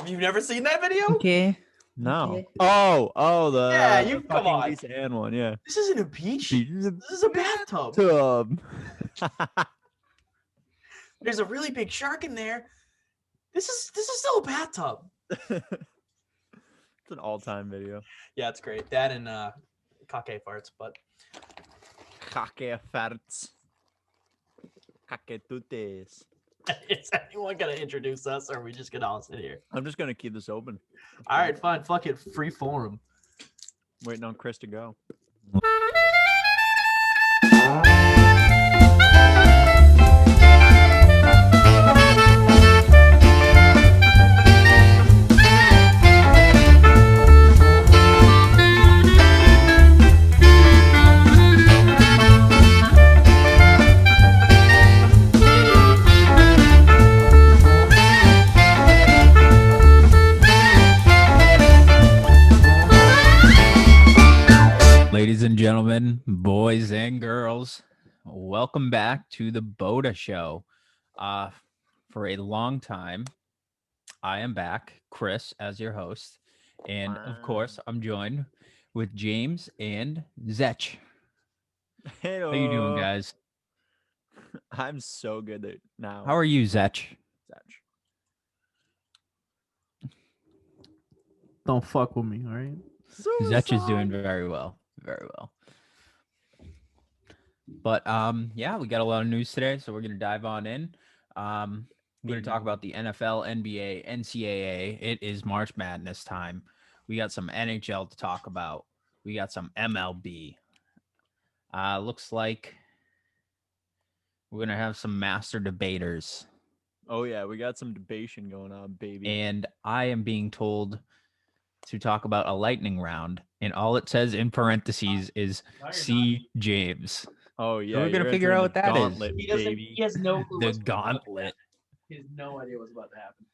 You've never seen that video? Okay. No. Okay. Oh, the Yeah, the you come fucking on. Lisa Ann one, yeah. This isn't a beach. This This is a bathtub. tub. There's a really big shark in there. This is still a bathtub. It's an all-time video. Yeah, it's great. That and kake farts, but Kake farts. Kake tutes. is anyone gonna introduce us, or are we just gonna all sit here? I'm just gonna keep this open. All right, fine. Fuck it. Free forum. Waiting on Chris to go. Ladies and gentlemen, boys and girls, welcome back to the BOTA Show. For a long time, I am back, Chris, as your host. And of course, I'm joined with James and Zech. Hey, How you doing, guys? I'm so good now. How are you, Zech? Don't fuck with me, all right? Zech is doing very well. Very well. But yeah, we got a lot of news today, so we're gonna dive on in. We're gonna talk about the NFL, NBA, NCAA. It is March Madness time. We got some NHL to talk about. We got some MLB. Looks like we're gonna have some master debaters. Oh yeah, we got some debation going on, baby. And I am being told to talk about a lightning round, and all it says in parentheses is C. James. Oh yeah, we're gonna you're figure entering out the what that is. gauntlet, He doesn't. baby. He has no clue. The what's about to gauntlet. happen. He has no idea what's about to happen.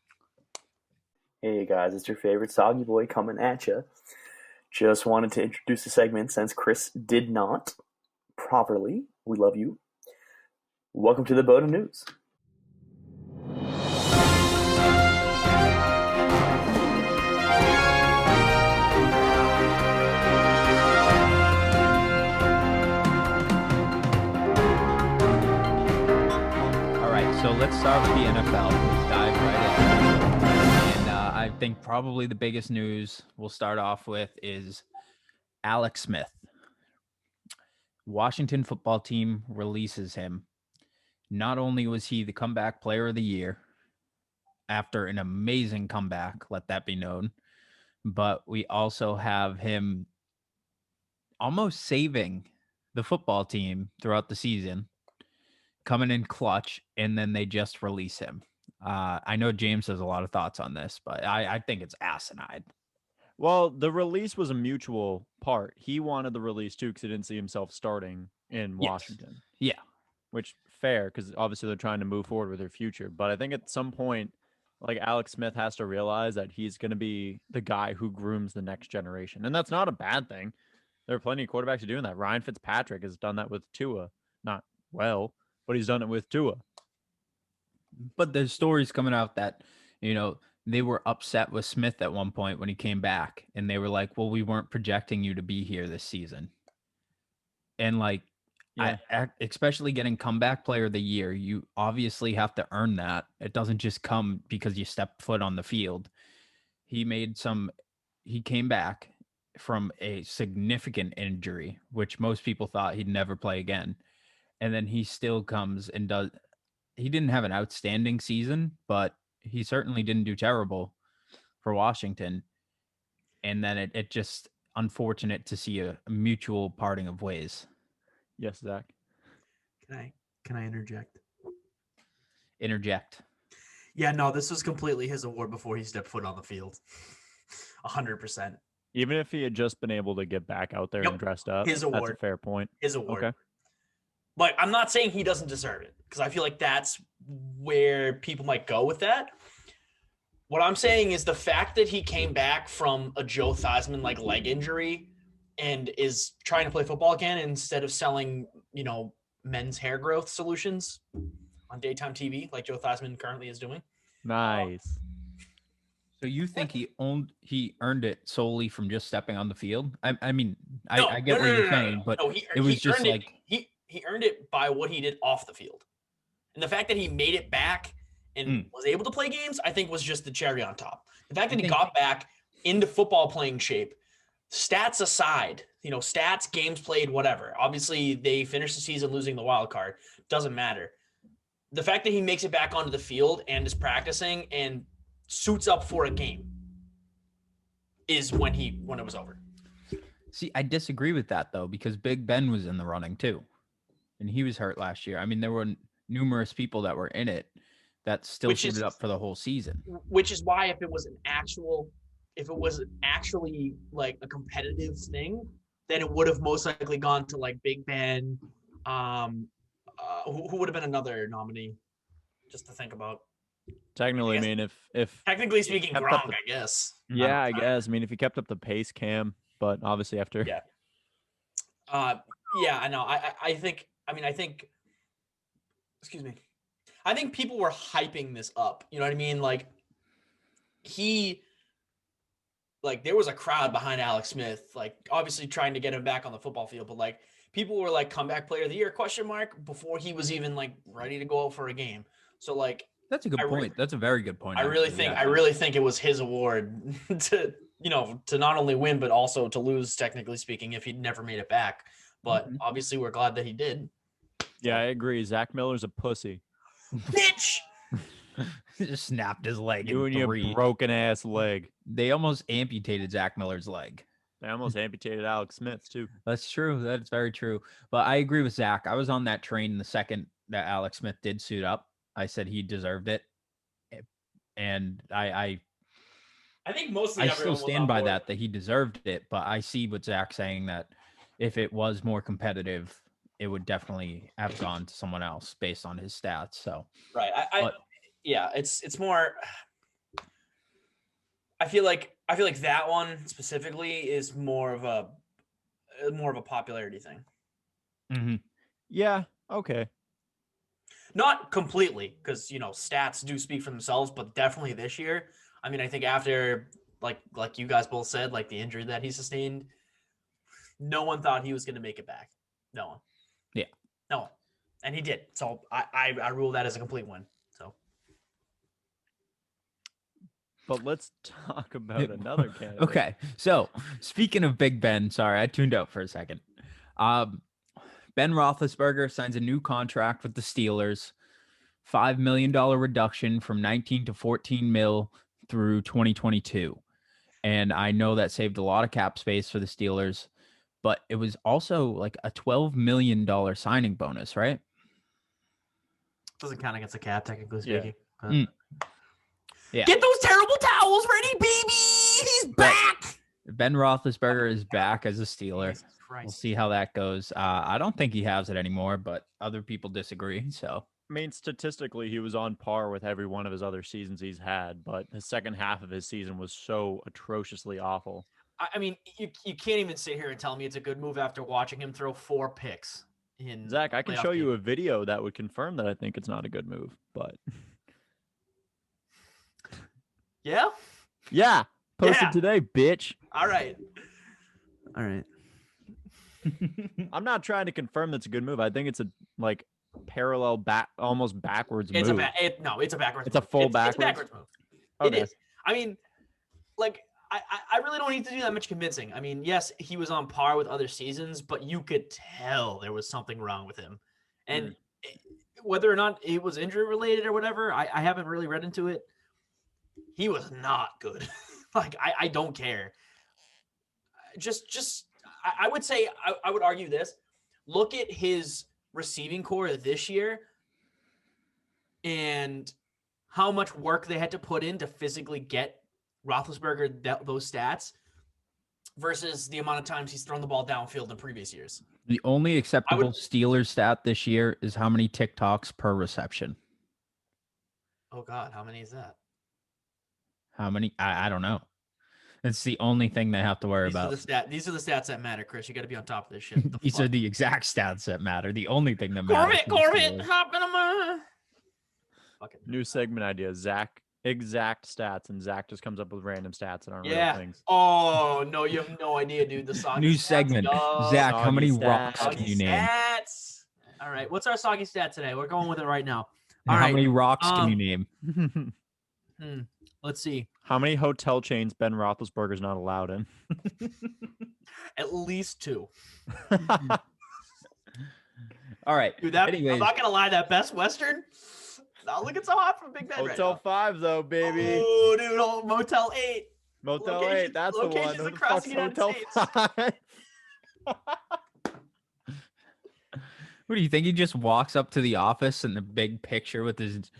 Hey guys, it's your favorite soggy boy coming at you. Just wanted to introduce the segment since Chris did not properly. We love you. Welcome to the BOTA News. So let's start with the NFL. Let's dive right in. And I think probably the biggest news we'll start off with is Alex Smith. Washington football team releases him. Not only was he the comeback player of the year after an amazing comeback, let that be known, but we also have him almost saving the football team throughout the season, coming in clutch, and then they just release him. I know James has a lot of thoughts on this, but I think it's asinine. Well, the release was a mutual part. He wanted the release too because he didn't see himself starting in Washington. Yeah. Which, fair, because obviously they're trying to move forward with their future. But I think at some point, like, Alex Smith has to realize that he's going to be the guy who grooms the next generation. And that's not a bad thing. There are plenty of quarterbacks doing that. Ryan Fitzpatrick has done that with Tua. Not well, but he's done it with Tua. But there's stories coming out that, you know, they were upset with Smith at one point when he came back, and they were like, well, we weren't projecting you to be here this season. And like, Yeah. Especially getting comeback player of the year, you obviously have to earn that. It doesn't just come because you step foot on the field. He came back from a significant injury, which most people thought he'd never play again. And then he still comes and does. He didn't have an outstanding season, but he certainly didn't do terrible for Washington. And then it just unfortunate to see a mutual parting of ways. Yes, Zach. Can I interject? Interject. Yeah, no, this was completely his award before he stepped foot on the field. 100%. Even if he had just been able to get back out there Yep. and dressed up, His that's a award. fair point. His award. Okay. Like, I'm not saying he doesn't deserve it, because I feel like that's where people might go with that. What I'm saying is the fact that he came back from a Joe Theismann like leg injury and is trying to play football again instead of selling, you know, men's hair growth solutions on daytime TV like Joe Theismann currently is doing. Nice. So you think he earned it solely from just stepping on the field? I mean, No, I get what you're saying, but it was just like he earned it by what he did off the field. And the fact that he made it back and was able to play games, I think was just the cherry on top. The fact that he got back into football playing shape, stats aside, stats, games played, whatever. Obviously, they finished the season losing the wild card. Doesn't matter. The fact that he makes it back onto the field and is practicing and suits up for a game is when it was over. See, I disagree with that though, because Big Ben was in the running too, and he was hurt last year. I mean, there were numerous people that were in it that still suited up for the whole season. Which is why if it was actually like a competitive thing, then it would have most likely gone to like Big Ben. Who would have been another nominee? Just to think about. Technically, I mean, if technically speaking, Gronk, I guess. Yeah, I guess. I mean, if he kept up the pace, Cam, but obviously after. Yeah. Yeah, I know. I think. Excuse me. I think people were hyping this up. You know what I mean? Like, there was a crowd behind Alex Smith, like obviously trying to get him back on the football field, but like people were like comeback player of the year ? Before he was even like ready to go out for a game. So like that's a good point. That's a very good point. I really think it was his award to not only win but also to lose, technically speaking, if he'd never made it back. But obviously we're glad that he did. Yeah, I agree. Zach Miller's a pussy. Bitch. Just snapped his leg. You and your broken ass leg. They almost amputated Zach Miller's leg. They almost amputated Alex Smith's too. That's true. That's very true. But I agree with Zach. I was on that train the second that Alex Smith did suit up. I said he deserved it, and I think mostly I still stand by that he deserved it. But I see what Zach's saying, that if it was more competitive, it would definitely have gone to someone else based on his stats. So right, it's more. I feel like that one specifically is more of a popularity thing. Mm-hmm. Yeah. Okay. Not completely, because stats do speak for themselves, but definitely this year. I mean, I think after like you guys both said, like the injury that he sustained, no one thought he was going to make it back. No one. Yeah. No one. And he did. So I rule that as a complete win. So. But let's talk about another candidate. Okay. So speaking of Big Ben, sorry, I tuned out for a second. Ben Roethlisberger signs a new contract with the Steelers, $5 million reduction from 19 to 14 mil through 2022. And I know that saved a lot of cap space for the Steelers, but it was also like a $12 million signing bonus, right? Doesn't count against the cap, technically speaking. Yeah. Yeah. Get those terrible towels ready, baby! He's back! Ben Roethlisberger is back as a Steeler. We'll see how that goes. I don't think he has it anymore, but other people disagree. So, I mean, statistically, he was on par with every one of his other seasons he's had, but the second half of his season was so atrociously awful. I mean, you can't even sit here and tell me it's a good move after watching him throw 4 picks. Zach, I can show you a video that would confirm that I think it's not a good move, but... Yeah? Yeah. Posted today, bitch. All right. I'm not trying to confirm that's a good move. I think it's a parallel back, almost backwards move. It's a backwards. It's a full backwards. It's a backwards move. Okay. It is. I mean, I really don't need to do that much convincing. I mean, yes, he was on par with other seasons, but you could tell there was something wrong with him, and whether or not it was injury related or whatever, I haven't really read into it. He was not good. I don't care. I would say, I would argue this. Look at his receiving core this year and how much work they had to put in to physically get Roethlisberger those stats versus the amount of times he's thrown the ball downfield in previous years. The only acceptable Steelers stat this year is how many TikToks per reception. Oh, God. How many is that? How many? I don't know. It's the only thing they have to worry about. These are the stats that matter, Chris. You got to be on top of this shit. These are the exact stats that matter. The only thing that matters. Corbett, hop in my... New segment idea. Zach exact stats, and Zach just comes up with random stats that aren't real Yeah. things. Oh no, you have no idea, dude. The soggy New stats, segment. yo. Zach, how Soggy many stats. rocks can Soggy you name? stats. All right, what's our soggy stat today? We're going with it right now. And All how right, many rocks can you name? Let's see. How many hotel chains Ben Roethlisberger's not allowed in? At least 2. All right. Dude, I'm Anyways, not gonna lie. That Best Western. Not looking so hot for Big Ben right Hotel now. 5, though, baby. Oh, dude, Motel 8. Motel locations- 8, that's the one. locations Who the across fuck's the United Hotel States. 5? what do you think? He just walks up to the office in the big picture with his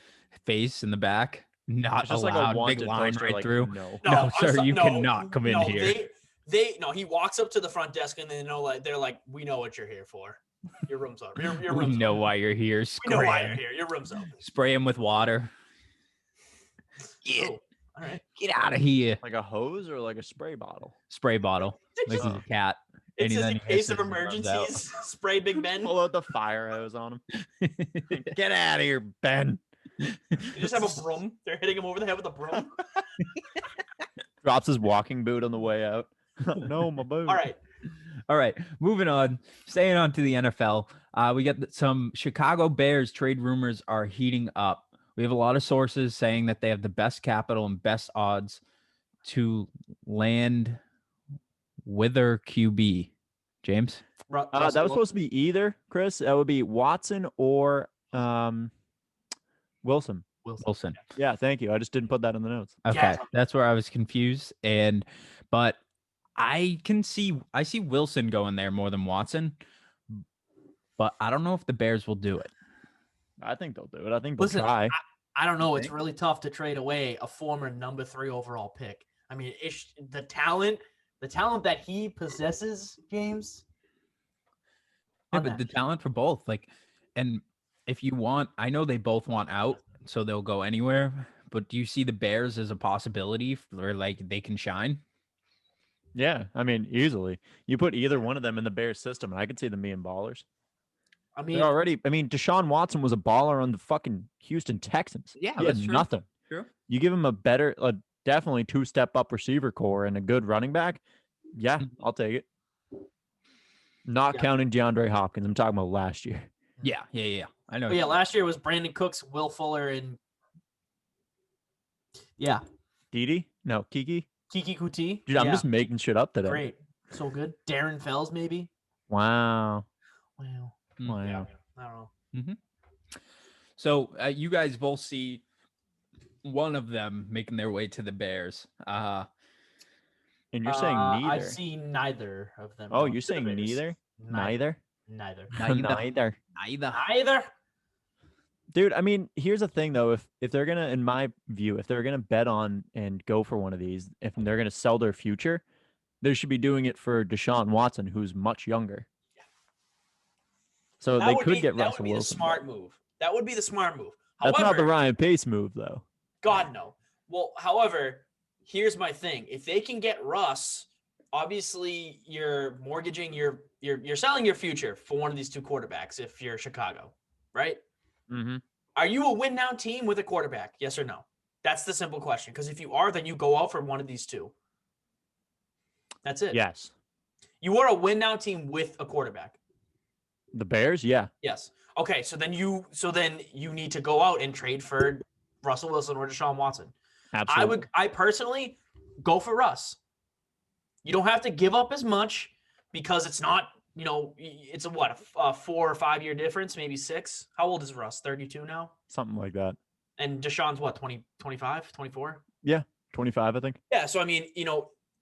face in the back. Not It's just allowed. like a Big wanted line poster, right like, through. no. No, I'm sir, so- you no, cannot come in no, here. No, he walks up to the front desk and they're like, we know what you're here for. Your room's up. Your We room's know open. why you're here. We know why Scram. you're here. Your room's open. Spray him with water. Oh, all right. Get out of here. Like a hose or like a spray bottle? Spray bottle. Like he's just- a cat. It And says then in he case of hisses and runs out. emergencies, spray Big Ben. Pull out the fire hose on him. Get out of here, Ben. You just have a broom. They're hitting him over the head with a broom. Drops his walking boot on the way out. No, my boot. All right. All right, moving on. Staying on to the NFL, we got some Chicago Bears trade rumors are heating up. We have a lot of sources saying that they have the best capital and best odds to land with their QB. James? That was supposed to be either, Chris. That would be Watson or Wilson. Wilson. Yeah, thank you. I just didn't put that in the notes. Okay, Yeah. that's where I was confused. But I see Wilson going there more than Watson, but I don't know if the Bears will do it. I think they'll do it. I think they'll Listen, try. I don't know. It's think? really tough to trade away a former number 3 overall pick. I mean, the talent that he possesses, James. Yeah, but the talent for both, and if you want, I know they both want out, so they'll go anywhere. But do you see the Bears as a possibility where they can shine? Yeah, I mean, easily. You put either one of them in the Bears system, and I could see them being ballers. I mean, They're already. I mean, Deshaun Watson was a baller on the fucking Houston Texans. Yeah, he had nothing. True. You give him a better, definitely 2-step up receiver core and a good running back. Yeah, I'll take it. Not counting DeAndre Hopkins. I'm talking about last year. Yeah. I know. but yeah, last year was Brandon Cooks, Will Fuller, and Didi? No, Kiki? Kiki Kuti. Dude, I'm Yeah, just making shit up today. great, so good. Darren Fells, maybe. Wow. Wow. Wow. Yeah, I don't know. So you guys both see one of them making their way to the Bears. And you're saying neither. I see neither of them. Oh, going you're to the saying Bears. neither? Neither. Neither. Neither. Neither. Dude, I mean, here's the thing though. If they're gonna, in my view, if they're gonna bet on and go for one of these, if they're gonna sell their future, they should be doing it for Deshaun Watson, who's much younger. So they could get Russell That would be Wilson. the smart move. That would be the smart move. That's not the However, Ryan Pace move, though. God no. Well, however, here's my thing. If they can get Russ, obviously you're mortgaging you're selling your future for one of these 2 quarterbacks if you're Chicago, right? Mm-hmm. Are you a win now team with a quarterback? Yes or no? That's the simple question. Because if you are, then you go out for one of these 2. That's it. Yes. You are a win now team with a quarterback. The Bears, yeah. Yes. Okay, so then you need to go out and trade for Russell Wilson or Deshaun Watson. Absolutely. I personally go for Russ. You don't have to give up as much because it's not, it's a 4 or 5 year difference, maybe 6. How old is Russ? 32 now? Something like that. And Deshaun's 20, 25, 24? 25, I think. Yeah, so I mean,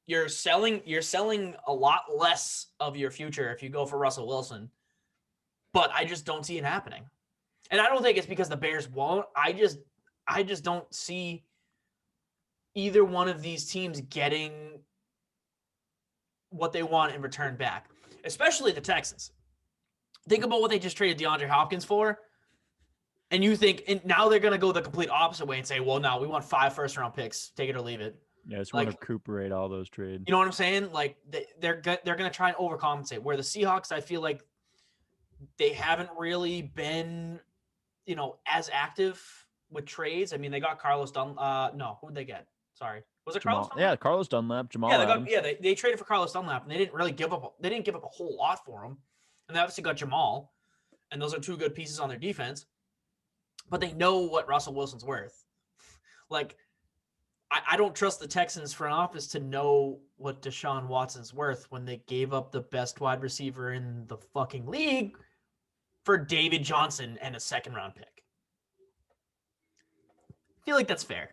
you're selling a lot less of your future if you go for Russell Wilson. But I just don't see it happening. And I don't think it's because the Bears won't. I just don't see either one of these teams getting what they want in return back, especially the Texans. Think about what they just traded DeAndre Hopkins for. And you think, and now they're going to go the complete opposite way and say, well, no, we want 5 first-round picks. Take it or leave it. Yeah, I just want to recuperate all those trades. You know what I'm saying? Like, they're going to try and overcompensate. Where the Seahawks, I feel like they haven't really been, as active with trades. I mean, they got Carlos Dunn. No, who'd they get? Sorry, was it Carlos Jamal, Dunlap? yeah, Carlos Dunlap, Jamal Yeah, Adams. they traded for Carlos Dunlap, and they didn't really give up. They didn't give up a whole lot for him, and they obviously got Jamal, and those are two good pieces on their defense. But they know what Russell Wilson's worth. Like, I don't trust the Texans front office to know what Deshaun Watson's worth when they gave up the best wide receiver in the fucking league for David Johnson and a second-round pick. I feel like that's fair.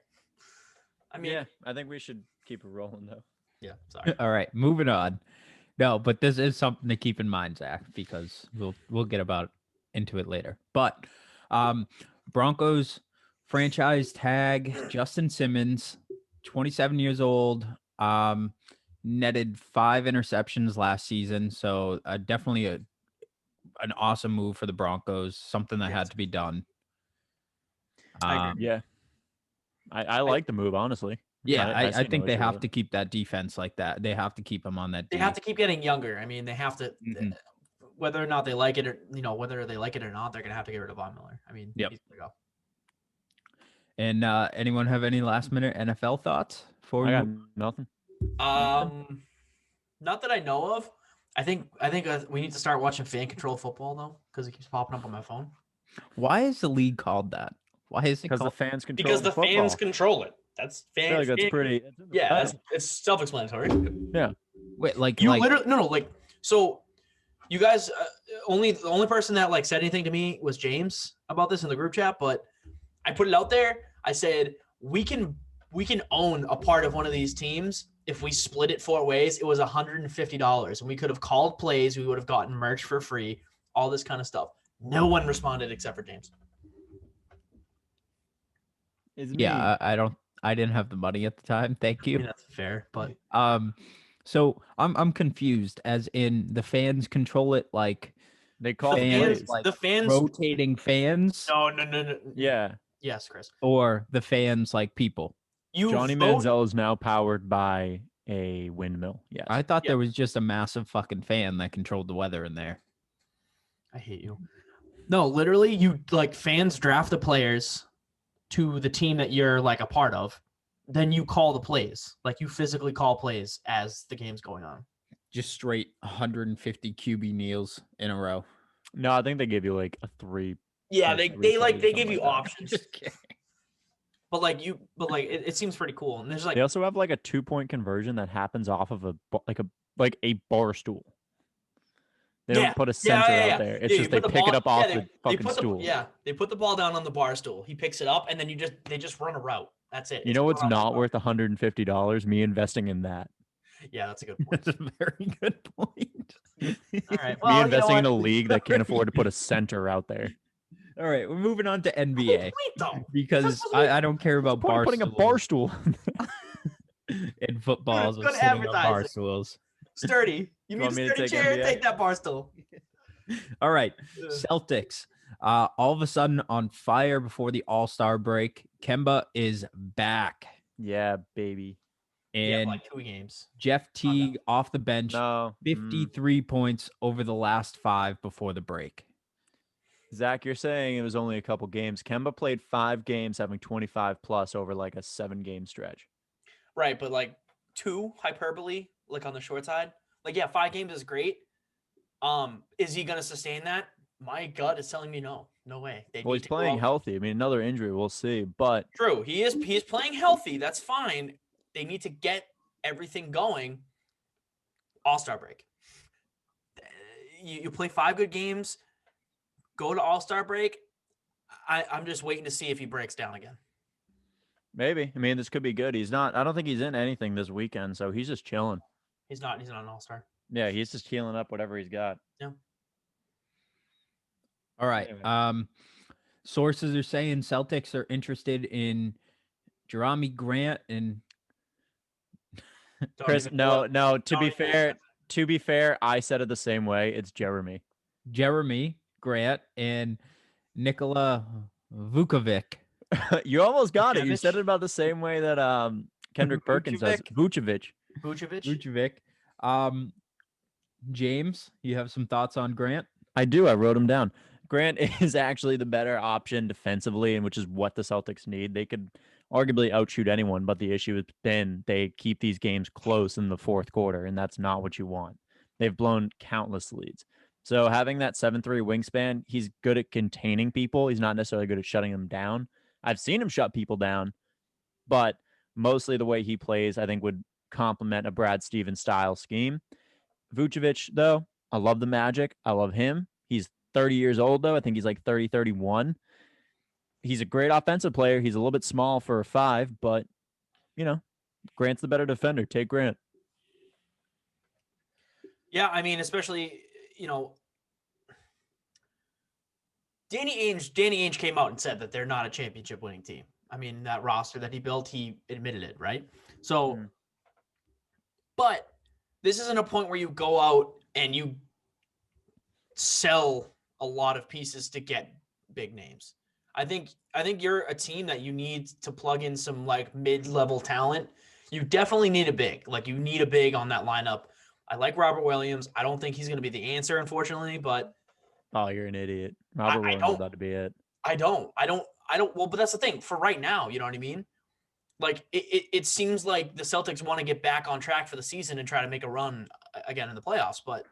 I mean, Yeah, I think we should keep it rolling though. yeah, sorry. All right, moving on. No, but this is something to keep in mind, Zach, because we'll get into it later. But Broncos franchise tag Justin Simmons, 27 years old, netted 5 interceptions last season. So definitely an awesome move for the Broncos, something that had to be done. I agree. Yeah, I like the move, honestly. Yeah, I see think no they issue have with to keep that defense like that. They have to keep them on that. They have to keep getting younger. I mean, they have to, whether or not they like it, or whether they like it or not, they're gonna have to get rid of Von Miller. I mean, Yep. he's gonna go. And anyone have any last minute NFL thoughts? I got nothing. Not that I know of. I think we need to start watching fan control football though, because it keeps popping up on my phone. Why is the league called that? Why is it Because the called? fans control Because the football. fans control it. That's I feel fans. like that's pretty. Yeah, it's self-explanatory. Yeah. Wait, like You like, literally like so. You guys, the only person that like said anything to me was James about this in the group chat. But I put it out there. I said we can own a part of one of these teams if we split it 4 ways. It was $150, and we could have called plays. We would have gotten merch for free. All this kind of stuff. No one responded except for James. yeah, I didn't have the money at the time. Thank I you. mean, that's fair, but So I'm confused. As in the fans control it, like They call fans, plays. like the fans. rotating fans, No. Yeah. Yes, Chris. or the fans like people. Johnny vote- Manziel is now powered by a windmill. Yes. I thought Yeah. there was just a massive fucking fan that controlled the weather in there. I hate you. No, literally, you like fans draft the players to the team that you're like a part of. Then you call the plays. Like you physically call plays as the game's going on. Just straight 150 QB kneels in a row. No, I think they give you like a 3. Yeah, Like they three they plays, like they something give you like that. options. But it seems pretty cool. And there's like They also have like a 2-point conversion that happens off of a bar stool. They Yeah. don't put a center out there. It's Yeah, just you they put the pick ball- it up off yeah, the fucking put stool. they put the ball down on the bar stool. He picks it up, and then they just run a route. That's it. You It's know a what's run off not the worth $150? Me investing in that. bar. Yeah, that's a good point. That's a very good point. All right. Me Well, investing in a what? league that can't afford to put a center out there. All right, we're moving on to Good NBA point, though. because supposed to be- I don't care about Point bar putting a bar stools stool. in footballs Good with sitting on bar advertising. stools. Sturdy. You You need want a me to sturdy take chair. NBA? Take that bar stool. All right, Ugh. Celtics. All of a sudden on fire before the All-Star break. Kemba is back, Yeah, baby. Yeah, and like 2 games. Jeff Teague off the bench, No. 53 points over the last 5 before the break. Zach, you're saying it was only a couple games. Kemba played 5 games, having 25 plus over like a 7-game stretch. Right, but like 2 hyperbole, like on the short side. Like, yeah, 5 games is great. Is he gonna sustain that? My gut is telling me no. No way. They Well, need he's to go playing out- healthy. I mean, another injury, we'll see. But True. He is playing healthy. That's fine. They need to get everything going. All-Star break. You play 5 good games, go to All-Star break. I'm just waiting to see if he breaks down again. maybe. I mean, this could be good. He's not. I don't think he's in anything this weekend, so he's just chilling. He's not an All-Star. Yeah, he's just healing up whatever he's got. All right. Anyway. Sources are saying Celtics are interested in Jeremy Grant and Don't Chris, even no, look. no. To Don't be even fair, look. I said it the same way. It's Jeremy. Jeremy Grant and Nikola Vukovic. You almost got it. You said Vucevic? it about the same way that Kendrick Perkins does. Vucevic. Vucevic? Vucevic. James, you have some thoughts on Grant? I do. I wrote him down. Grant is actually the better option defensively, and which is what the Celtics need. They could arguably outshoot anyone, but the issue has been they keep these games close in the fourth quarter, and that's not what you want. They've blown countless leads. So having that 7'3" wingspan, he's good at containing people. He's not necessarily good at shutting them down. I've seen him shut people down, but mostly the way he plays, I think, would complement a Brad Stevens style scheme. Vucevic, though, I love the magic. I love him. He's 30 years old, though. I think he's like 30, 31. He's a great offensive player. He's a little bit small for a 5, but, Grant's the better defender. Take Grant. Yeah, I mean, especially, Danny Ainge came out and said that they're not a championship winning team. I mean, that roster that he built, he admitted it, right? So, but this isn't a point where you go out and you sell a lot of pieces to get big names. I think you're a team that you need to plug in some like mid-level talent. You definitely need a big. Like, you need a big on that lineup. I like Robert Williams. I don't think he's going to be the answer, unfortunately, but oh, you're an idiot. Robert Williams is about to be it. I don't. Well, but that's the thing for right now. You know what I mean? Like, it seems like the Celtics want to get back on track for the season and try to make a run again in the playoffs, but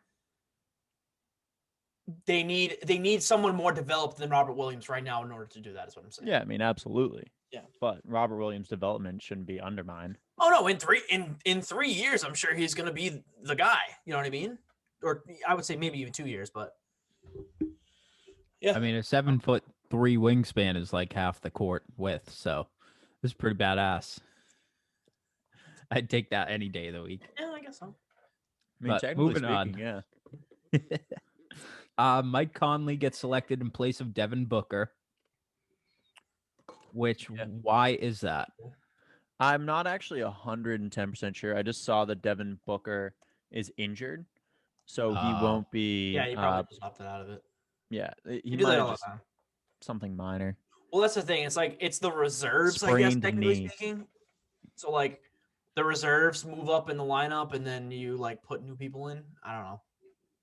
they need someone more developed than Robert Williams right now in order to do that, is what I'm saying. Yeah, I mean, absolutely. Yeah. But Robert Williams' development shouldn't be undermined. Oh no, in 3 years, I'm sure he's going to be the guy. You know what I mean? Or I would say maybe even 2 years, but yeah. I mean, a 7'3" wingspan is like half the court width, so this is pretty badass. I'd take that any day of the week. Yeah, I guess so. I mean, But technically moving speaking, on. yeah. Mike Conley gets selected in place of Devin Booker. Why is that? I'm not actually 110% sure. I just saw that Devin Booker is injured, so he won't be. Yeah, you probably just opted out of it. Yeah, he You do might that have all the just time. something minor. Well, that's the thing. It's like it's the reserves, I guess, Sprained technically knee. speaking. So like the reserves move up in the lineup, and then you like put new people in. I don't know.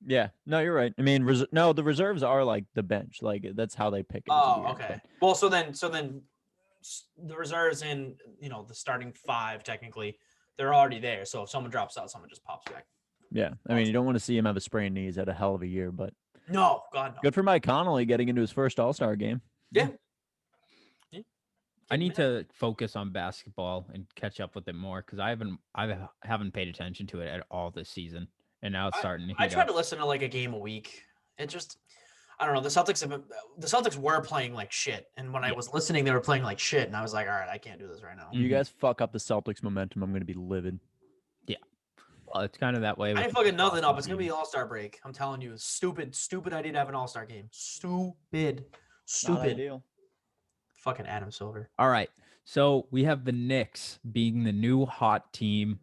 Yeah, no, you're right. I mean, no, the reserves are like the bench. Like that's how they pick it. Oh, okay. Well, so then the reserves in the starting 5 technically they're already there. So if someone drops out, someone just pops back. Yeah, I mean, you don't want to see him have a sprained knee. He's had a hell of a year, but no, God, no. Good for Mike Conley getting into his first All-Star game. Yeah. I need to focus on basketball and catch up with it more because I haven't paid attention to it at all this season, and now it's starting to heat I try up. to listen to like a game a week. It just, I don't know. The Celtics were playing like shit, and when I was listening, they were playing like shit, and I was like, all right, I can't do this right now. You guys fuck up the Celtics momentum, I'm going to be livid. Yeah, well, it's kind of that way. I with ain't fucking nothing up. Boston It's gonna be teams. All-Star break. I'm telling you, stupid idea to have an All-Star game. Stupid. Not ideal. Fucking Adam Silver. All right, so we have the Knicks being the new hot team,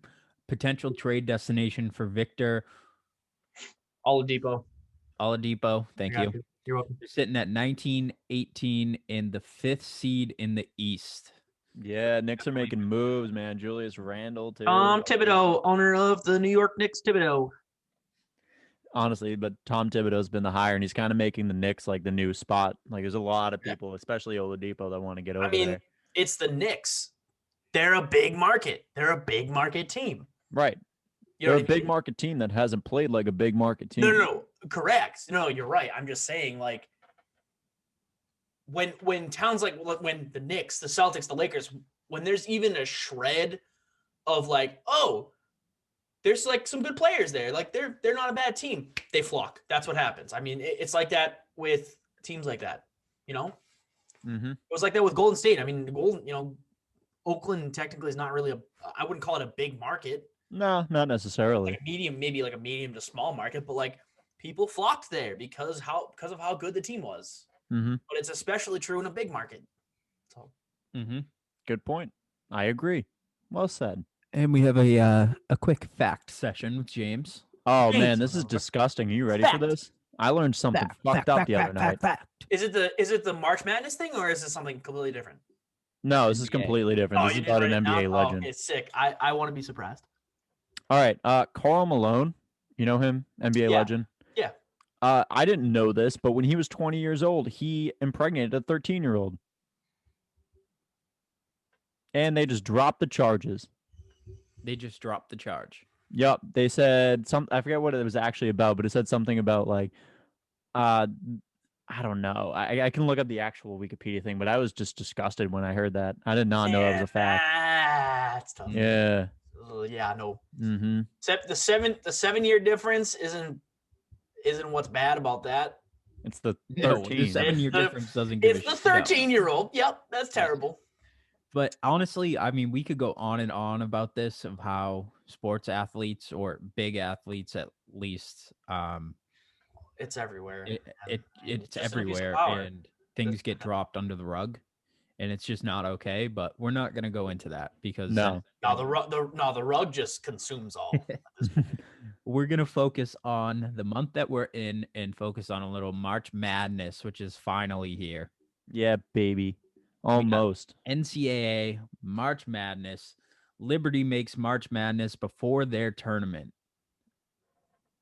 potential trade destination for Victor Oladipo. Thank you. You're welcome. They're sitting at 19-18 in the 5th seed in the East. Yeah, Knicks are making moves, man. Julius Randle, too. Tom Thibodeau, owner of the New York Knicks. Thibodeau. Honestly, but Tom Thibodeau's been the hire, and he's kind of making the Knicks like the new spot. Like, there's a lot of people, especially Oladipo, that want to get over there. It's the Knicks. They're a big market. They're a big market team. Right. You know They're a what I big mean? market team that hasn't played like a big market team. No. Correct. No, you're right. I'm just saying, like, when towns like when the Knicks, the Celtics, the Lakers, when there's even a shred of like, oh, there's like some good players there. Like they're not a bad team. They flock. That's what happens. I mean, it's like that with teams like that. Mm-hmm. It was like that with Golden State. I mean, Oakland technically is not really I wouldn't call it a big market. No, not necessarily. Like maybe like a medium to small market, but like people flocked there because of how good the team was. Mm-hmm. But it's especially true in a big market. So Good point. I agree. Well said. And we have a quick fact session with James. Oh man, this is disgusting. Are you ready for this? I learned something fucked up the other night. Is it the March Madness thing or is it something completely different? No, this is completely different. This is about an NBA legend. It's sick. I want to be surprised. All right, Karl Malone. You know him, NBA legend. Yeah. I didn't know this, but when he was 20 years old, he impregnated a 13-year-old. And they just dropped the charges. They just dropped the charge. Yep. They said I forget what it was actually about, but it said something about like, I don't know. I can look up the actual Wikipedia thing, but I was just disgusted when I heard that. I did not know that was a fact. That's tough. Yeah. Yeah, no. Mm-hmm. Except the 7-year difference isn't what's bad about that. It's the No, 13. the 7-year difference doesn't give It's a the shit. 13-year-old. Yep, that's terrible. But honestly, I mean, we could go on and on about this of how sports athletes or big athletes, at least, It's everywhere. it's just an abuse of everywhere, power. and things get dropped under the rug, and it's just not okay. But we're not gonna go into that because No. The rug just consumes all. we're gonna focus on the month that we're in and focus on a little March Madness, which is finally here. Yeah, baby. Almost. NCAA March Madness. Liberty makes March Madness before their tournament.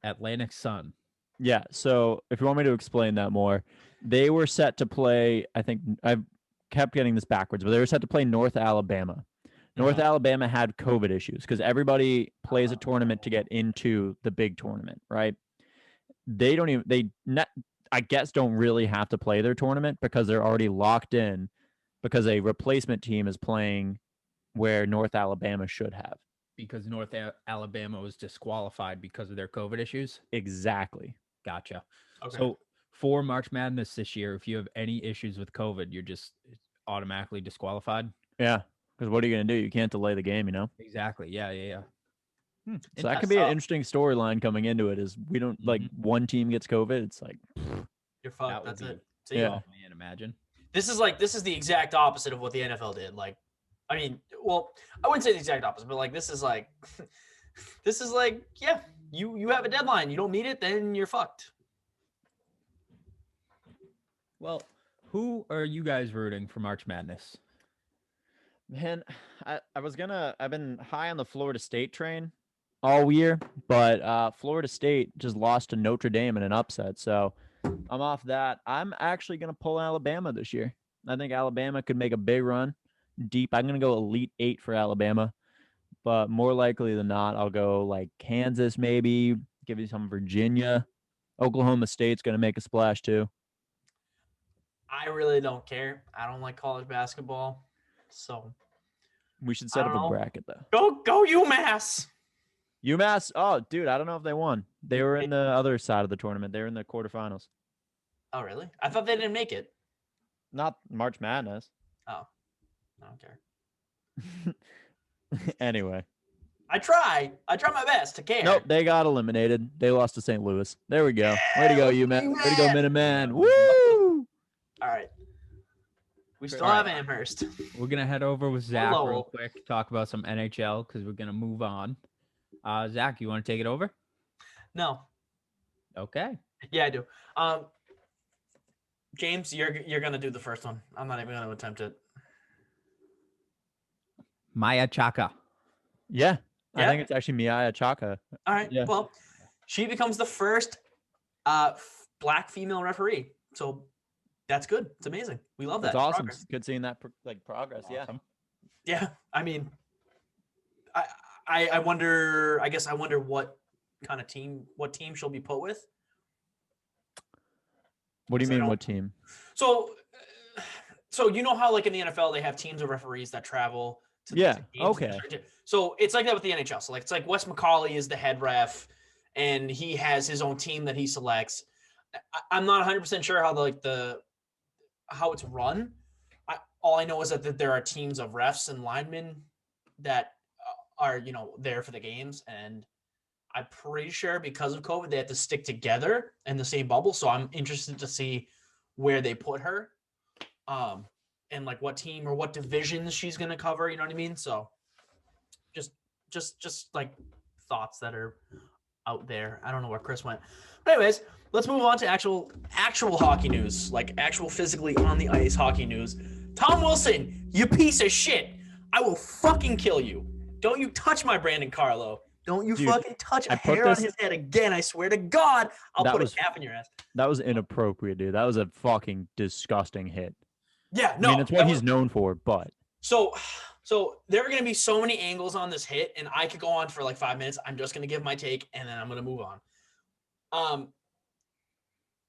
Atlantic Sun. Yeah. So if you want me to explain that more, they were set to play, I think I've kept getting this backwards, but they were set to play North Alabama. North Alabama had COVID issues because everybody plays a tournament to get into the big tournament, right? I guess don't really have to play their tournament because they're already locked in because a replacement team is playing where North Alabama should have. Because North Alabama was disqualified because of their COVID issues? Exactly. Gotcha. Okay. So for March Madness this year, if you have any issues with COVID, you're just automatically disqualified? Yeah. Because what are you going to do? You can't delay the game, you know? Exactly. Yeah. So that could be an interesting storyline coming into it is we don't, like, one team gets COVID. It's like, You're fucked. That's it. See, Yeah. man, imagine. This is the exact opposite of what the NFL did. Like, I mean, well, I wouldn't say the exact opposite, but like this is like, yeah, you have a deadline. You don't meet it, then you're fucked. Well, who are you guys rooting for March Madness? man, I've been high on the Florida State train all year, but Florida State just lost to Notre Dame in an upset. So I'm off that. I'm actually going to pull Alabama this year. I think Alabama could make a big run deep. I'm going to go Elite 8 for Alabama, but more likely than not, I'll go like Kansas maybe, give you some Virginia. Oklahoma State's going to make a splash too. I really don't care. I don't like college basketball. So We should set I up don't a know. bracket though. go UMass. UMass, oh, dude, I don't know if they won. They were in the other side of the tournament. They were in the quarterfinals. Oh, really? I thought they didn't make it. Not March Madness. Oh, I don't care. Anyway. I try my best to care. Nope, they got eliminated. They lost to St. Louis. There we go. Way to go, UMass. Way to go, Minuteman. Woo! All right. We still All have right. Amherst. We're going to head over with Zach Hello. real quick, talk about some NHL because we're going to move on. Zach, you want to take it over? No. Okay. Yeah, I do. James, you're gonna do the first one. I'm not even gonna attempt it. Maya Chaka. Yeah. I Yeah? think it's actually Miaya Chaka. All right. Yeah. Well, she becomes the first black female referee. So that's good. It's amazing. We love that. That's awesome. Progress. Good seeing that progress. Yeah. Awesome. Yeah. I mean, I wonder. I guess I wonder what team she'll be put with. What do you So I mean? don't- What team? So you know how like in the NFL they have teams of referees that travel to the Yeah, games and okay. different- So it's like that with the NHL. So like it's like Wes McCauley is the head ref, and he has his own team that he selects. I'm not 100% sure how it's run. All I know is that there are teams of refs and linemen that are there for the games, and I'm pretty sure because of COVID they have to stick together in the same bubble. So I'm interested to see where they put her, and like what team or what divisions she's gonna cover. You know what I mean? So just like thoughts that are out there. I don't know where Chris went, but anyways, let's move on to actual hockey news, like actual physically on the ice hockey news. Tom Wilson, you piece of shit! I will fucking kill you! Don't you touch my Brandon Carlo! Don't you Dude, fucking touch a I put hair on this- his head again. I swear to God, I'll That put was- a cap in your ass. That was inappropriate, dude. That was a fucking disgusting hit. Yeah, no. I mean, it's what that he's was- known for, but So there are going to be so many angles on this hit, and I could go on for like 5 minutes. I'm just going to give my take, and then I'm going to move on.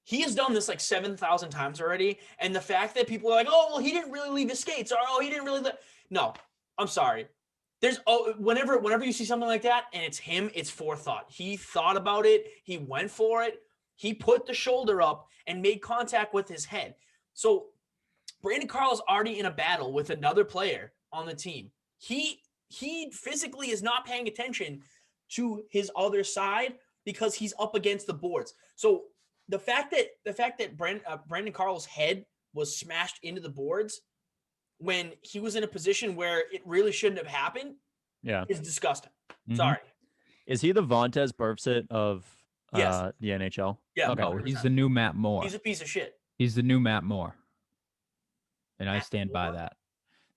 He has done this like 7,000 times already, and the fact that people are like, "Oh, well, he didn't really leave his skates," or "Oh, he didn't really," no, I'm sorry. There's whenever you see something like that, and it's him, it's forethought. He thought about it. He went for it. He put the shoulder up and made contact with his head. So Brandon Carl's already in a battle with another player on the team. He physically is not paying attention to his other side because he's up against the boards. So the fact that Brandon Carl's head was smashed into the boards when he was in a position where it really shouldn't have happened yeah. is disgusting. Mhm. Sorry. Is he the Vontez Burfict of Yes. the NHL? Yeah. Okay. No, 100%. he's the new Matt Moore. He's a piece of shit. He's the new Matt Moore. And I Matt stand by Moore? that.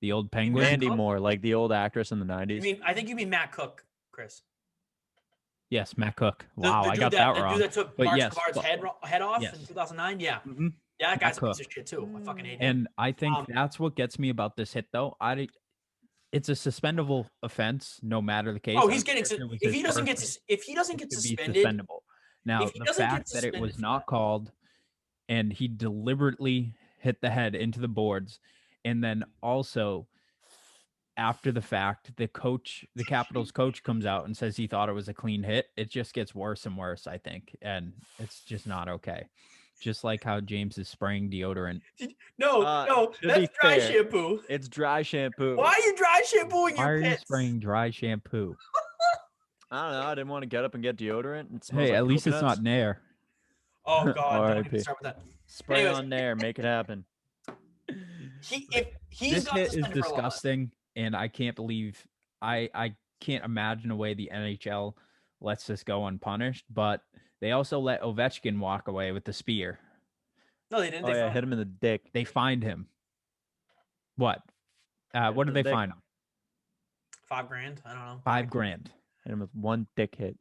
The old Penguin. Matt Mandy Cook? Moore, like the old actress in the 90s. I think you mean Matt Cook, Chris. Yes, Matt Cook. The Wow, dude I got that the wrong. dude that took But Mark yes, Savard's but- head off yes. in 2009. Yeah. Mhm. Yeah, that guy's a Matt piece Cook. of shit too. I fucking hate him. And I think Um, that's what gets me about this hit, though. It's a suspendable offense, no matter the case. Oh, I he's don't getting care it was if his he doesn't get person, if he doesn't it get should be suspended, suspendable. Now, if he the doesn't get fact that it was suspended for not that- called and he deliberately hit the head into the boards, and then also after the fact, the Capitals coach comes out and says he thought it was a clean hit. It just gets worse and worse, I think, and it's just not okay. Just like how James is spraying deodorant. No, to that's be dry fair, shampoo. It's dry shampoo. Why are you dry shampooing Why your are you pits? spraying dry shampoo? I don't know. I didn't want to get up and get deodorant. It smells Hey, like at least it's coconuts. not Nair. Oh God, don't even R.I.P.. start with that. Spray Anyways. on there, make it happen. If he's This got hit is suspended for a lot. disgusting, and I can't believe I can't imagine a way the NHL lets this go unpunished. But they also let Ovechkin walk away with the spear. No, they didn't. Oh They yeah, fined hit him in the dick. They fined him. What? What did the they dick. fine him? $5,000. I don't know. $5,000. Hit him with one dick hit.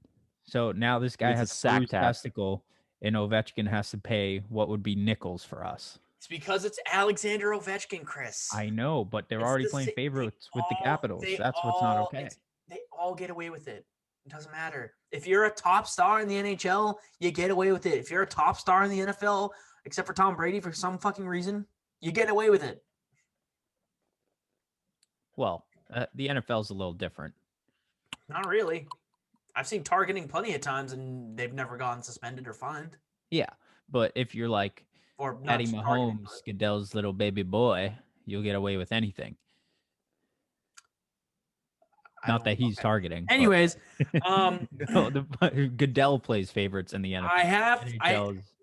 So now this guy It's a has sack bruised tap. testicle, and Ovechkin has to pay what would be nickels for us. It's because it's Alexander Ovechkin, Chris. I know, but they're It's already the playing sa- they favorites with the all- Capitals. they That's what's not all- okay. They all get away with it. It doesn't matter. If you're a top star in the NHL, you get away with it. If you're a top star in the NFL, except for Tom Brady for some fucking reason, you get away with it. Well, the NFL is a little different. Not really. I've seen targeting plenty of times, and they've never gotten suspended or fined. Yeah, but if you're like Or not Patty just targeting, Mahomes, Goodell's little baby boy, you'll get away with anything. but I Not don't- that he's okay. targeting. but- Anyways, No, Goodell plays favorites in the NFL. I have NHL is-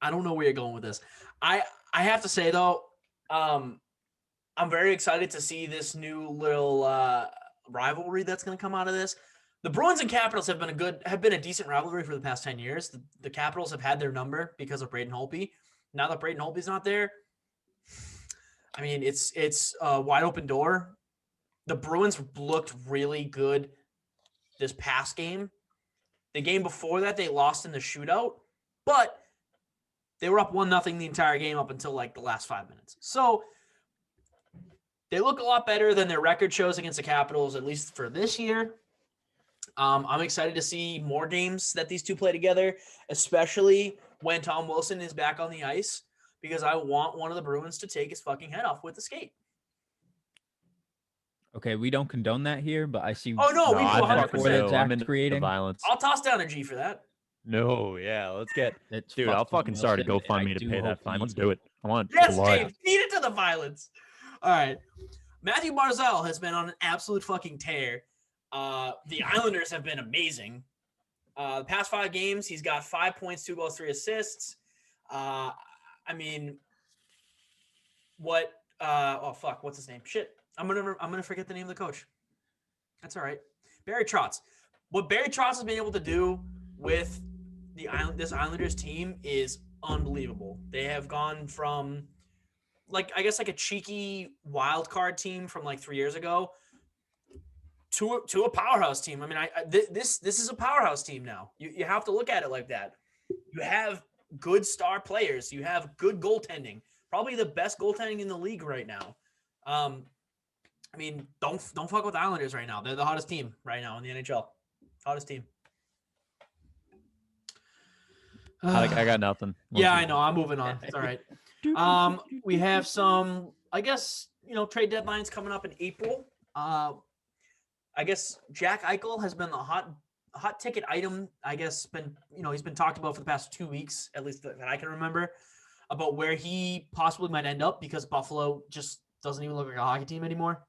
I don't know where you're going with this. I have to say though, I'm very excited to see this new little rivalry that's going to come out of this. The Bruins and Capitals have been a decent rivalry for the past 10 years. The Capitals have had their number because of Braden Holtby. Now that Braden Holtby's not there, I mean it's a wide open door. The Bruins looked really good this past game. The game before that, they lost in the shootout, but they were up 1-0 the entire game up until like the last 5 minutes. So they look a lot better than their record shows against the Capitals, at least for this year. I'm excited to see more games that these two play together, especially when Tom Wilson is back on the ice, because I want one of the Bruins to take his fucking head off with the skate. Okay, we don't condone that here, but I see. Oh, no, we do I 100%. fuck with What it. it's I'm into the creating. violence. I'll toss down a G for that. No, yeah, let's get. It's Dude, I'll fucking fucking start a Wilson, and I GoFundMe to do pay hope that fine. he- Let's do it. I want Yes, blood. James, feed it to the violence. All right. Matthew Barzal has been on an absolute fucking tear. The Islanders have been amazing. The past 5 games, he's got 5 points, 2 goals, 3 assists. I mean, what? Oh fuck, what's his name? Shit, I'm gonna forget the name of the coach. That's all right. Barry Trotz. What Barry Trotz has been able to do with this Islanders team is unbelievable. They have gone from like a cheeky wild card team from like 3 years ago to a powerhouse team. I mean, this is a powerhouse team now. You have to look at it like that. You have good star players. You have good goaltending. Probably the best goaltending in the league right now. I mean, don't fuck with the Islanders right now. They're the hottest team right now in the NHL. Hottest team. I got nothing. Yeah, I know. I'm moving on. It's all right. We have some, I guess, trade deadlines coming up in April. I guess Jack Eichel has been the hot ticket item. I guess he's been talked about for the past 2 weeks, at least that I can remember, about where he possibly might end up because Buffalo just doesn't even look like a hockey team anymore.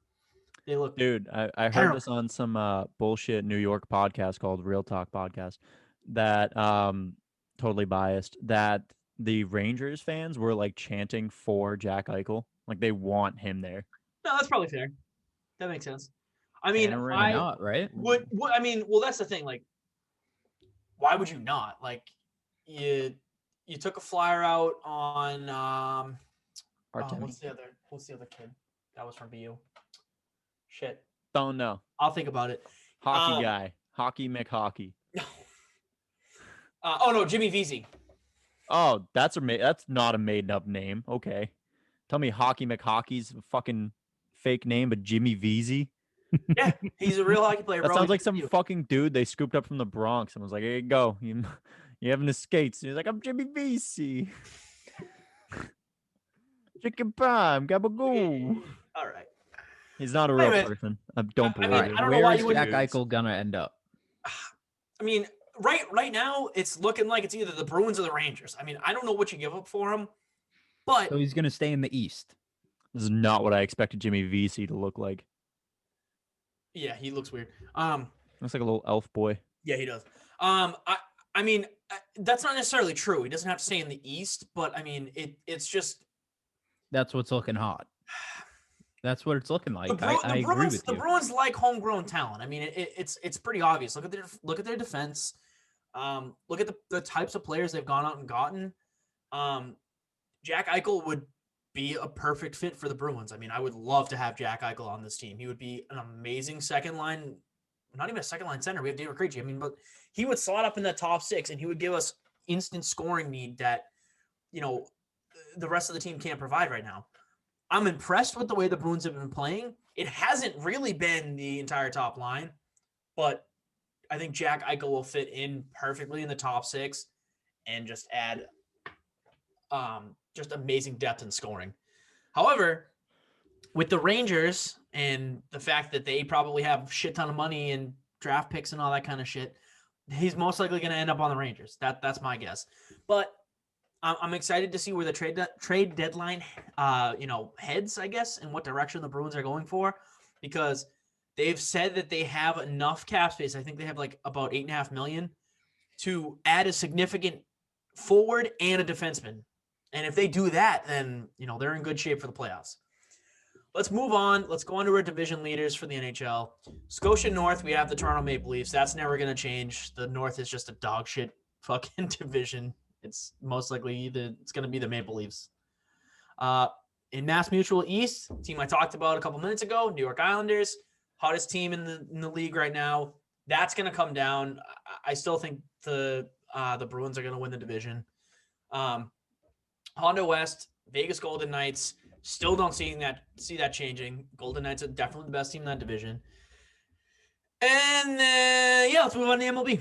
They look. Dude, I heard this on some bullshit New York podcast called Real Talk Podcast that totally biased, that the Rangers fans were like chanting for Jack Eichel. Like they want him there. No, that's probably fair. That makes sense. I mean, not right. I mean, well, that's the thing. Like, why would you not? Like, you took a flyer out on what's the other kid that was from BU? Shit. Don't know. I'll think about it. Hockey guy. Hockey McHockey. Oh no, Jimmy Vesey. Oh, that's not a made up name. Okay. Tell me Hockey McHockey's a fucking fake name, but Jimmy Vesey? Yeah, he's a real hockey player, That bro. sounds like some fucking dude they scooped up from the Bronx and was like, "Here you go. You having the skates?" And he's like, "I'm Jimmy Vesey." Chicken palm, gabagoo. All right. He's not a real person. I don't believe it. I don't know why Where's you wouldn't. Jack Eichel gonna end up? I mean, right now it's looking like it's either the Bruins or the Rangers. I mean, I don't know what you give up for him, but So he's gonna stay in the East. This is not what I expected Jimmy Vesey to look like. yeah, he looks weird. Looks like a little elf boy. Yeah, he does. I mean, that's not necessarily true. He doesn't have to stay in the East, but I mean, it's just That's what's looking hot. That's what it's looking like. I agree Bruins, with the you. Bruins like homegrown talent. I mean, it's pretty obvious. Look at their defense. Look at the types of players they've gone out and gotten. Jack Eichel would be a perfect fit for the Bruins. I mean, I would love to have Jack Eichel on this team. He would be an amazing second line, not even a second line center. We have David Krejci. I mean, but he would slot up in that top six and he would give us instant scoring need that, the rest of the team can't provide right now. I'm impressed with the way the Bruins have been playing. It hasn't really been the entire top line, but I think Jack Eichel will fit in perfectly in the top six and just add just amazing depth and scoring. However, with the Rangers and the fact that they probably have a shit ton of money and draft picks and all that kind of shit, he's most likely going to end up on the Rangers. That's my guess. But I'm excited to see where the trade deadline, heads, I guess, and what direction the Bruins are going for, because they've said that they have enough cap space. I think they have like about $8.5 million to add a significant forward and a defenseman. And if they do that, then, they're in good shape for the playoffs. Let's move on. Let's go on to our division leaders for the NHL. Scotia North, we have the Toronto Maple Leafs. That's never going to change. The North is just a dog shit fucking division. It's most likely it's going to be the Maple Leafs. In Mass Mutual East, team I talked about a couple minutes ago, New York Islanders, hottest team in the league right now. That's going to come down. I still think the Bruins are going to win the division. Honda West, Vegas Golden Knights, still don't see that changing. Golden Knights are definitely the best team in that division. And let's move on to MLB.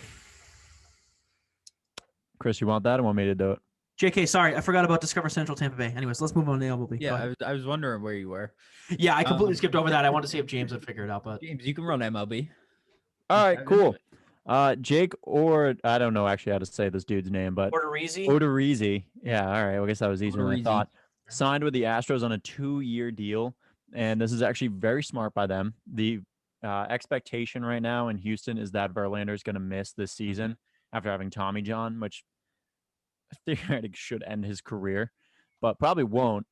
Chris, you want that or want me to do it? JK, sorry, I forgot about Discover Central Tampa Bay. Anyways, let's move on to MLB. Yeah, I was wondering where you were. Yeah, I completely skipped over that. I wanted to see if James would figure it out, but James, you can run MLB. All right, cool. Jake, or I don't know actually how to say this dude's name, but Odorizzi. Yeah, all right. Well, I guess that was easier than I thought. Signed with the Astros on a 2-year deal, and this is actually very smart by them. The expectation right now in Houston is that Verlander is going to miss this season after having Tommy John, which theoretically should end his career, but probably won't.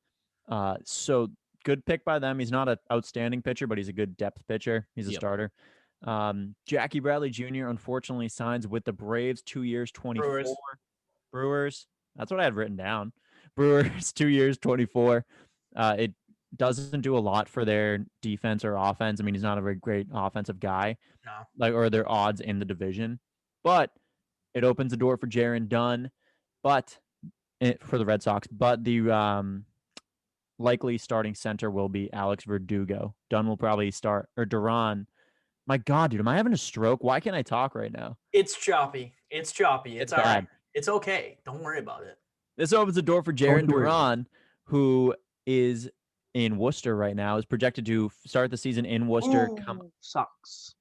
So good pick by them. He's not an outstanding pitcher, but he's a good depth pitcher. He's a starter. Jackie Bradley Jr. unfortunately signs with the Braves, 2 years, 24. Brewers. That's what I had written down. Brewers, 2 years, 24. It doesn't do a lot for their defense or offense. I mean, he's not a very great offensive guy, No. or their odds in the division. But it opens the door for Jaron Dunn, for the Red Sox. But the likely starting center will be Alex Verdugo. Dunn will probably start, or Duran. My God, dude, am I having a stroke? Why can't I talk right now? It's choppy. It's choppy. It's all bad. right. It's okay. Don't worry about it. This opens the door for Jaron worry about Duran, who is in Worcester right now, is projected to start the season in Worcester. Sucks.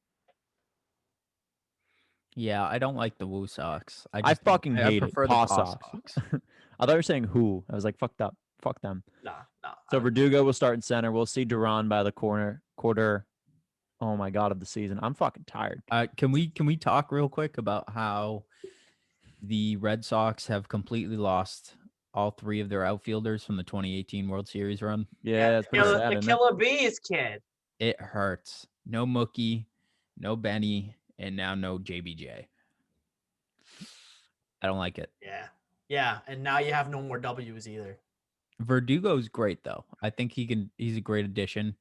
Yeah, I don't like the Woo Sox. I fucking hate it. prefer Paw the Paw Sox. Sox. I thought you were saying who. I was like, fucked up. Fuck them. Nah. So Verdugo will start in center. We'll see Duran by the quarter. Oh my God, of the season. I'm fucking tired. Can we talk real quick about how the Red Sox have completely lost all three of their outfielders from the 2018 World Series run? Yeah, it's pretty sad, the isn't it? Killer Bees kid. It hurts. No Mookie, no Benny, and now no JBJ. I don't like it. Yeah, and now you have no more W's either. Verdugo's great though. I think he's a great addition,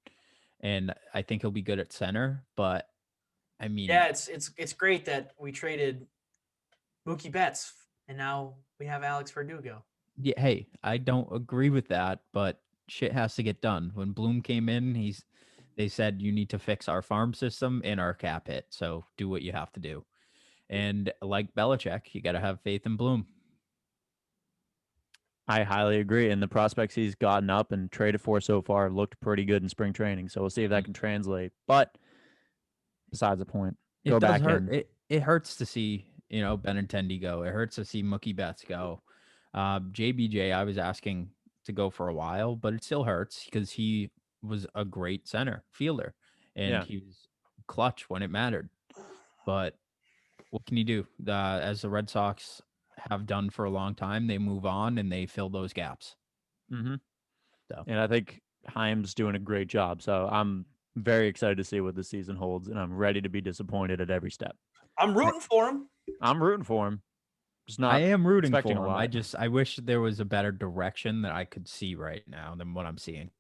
and I think he'll be good at center. But I mean, Yeah, it's great that we traded Mookie Betts and now we have Alex Verdugo. yeah. Hey, I don't agree with that, but shit has to get done. When Bloom came in, they said you need to fix our farm system and our cap hit. So do what you have to do. And like Belichick, you got to have faith in Bloom. I highly agree. And the prospects he's gotten up and traded for so far looked pretty good in spring training. So we'll see if that can translate. But besides the point, go back in. It hurts to see, Benintendi go. It hurts to see Mookie Betts go. JBJ, I was asking to go for a while, but it still hurts because he was a great center fielder and he was clutch when it mattered. But what can you do? As the Red Sox have done for a long time, they move on and they fill those gaps. Mm-hmm. So. And I think Chaim's doing a great job. So I'm very excited to see what the season holds, and I'm ready to be disappointed at every step. I'm rooting for him. I'm rooting for him. Just not. I am rooting for expecting him. a lot. I wish there was a better direction that I could see right now than what I'm seeing.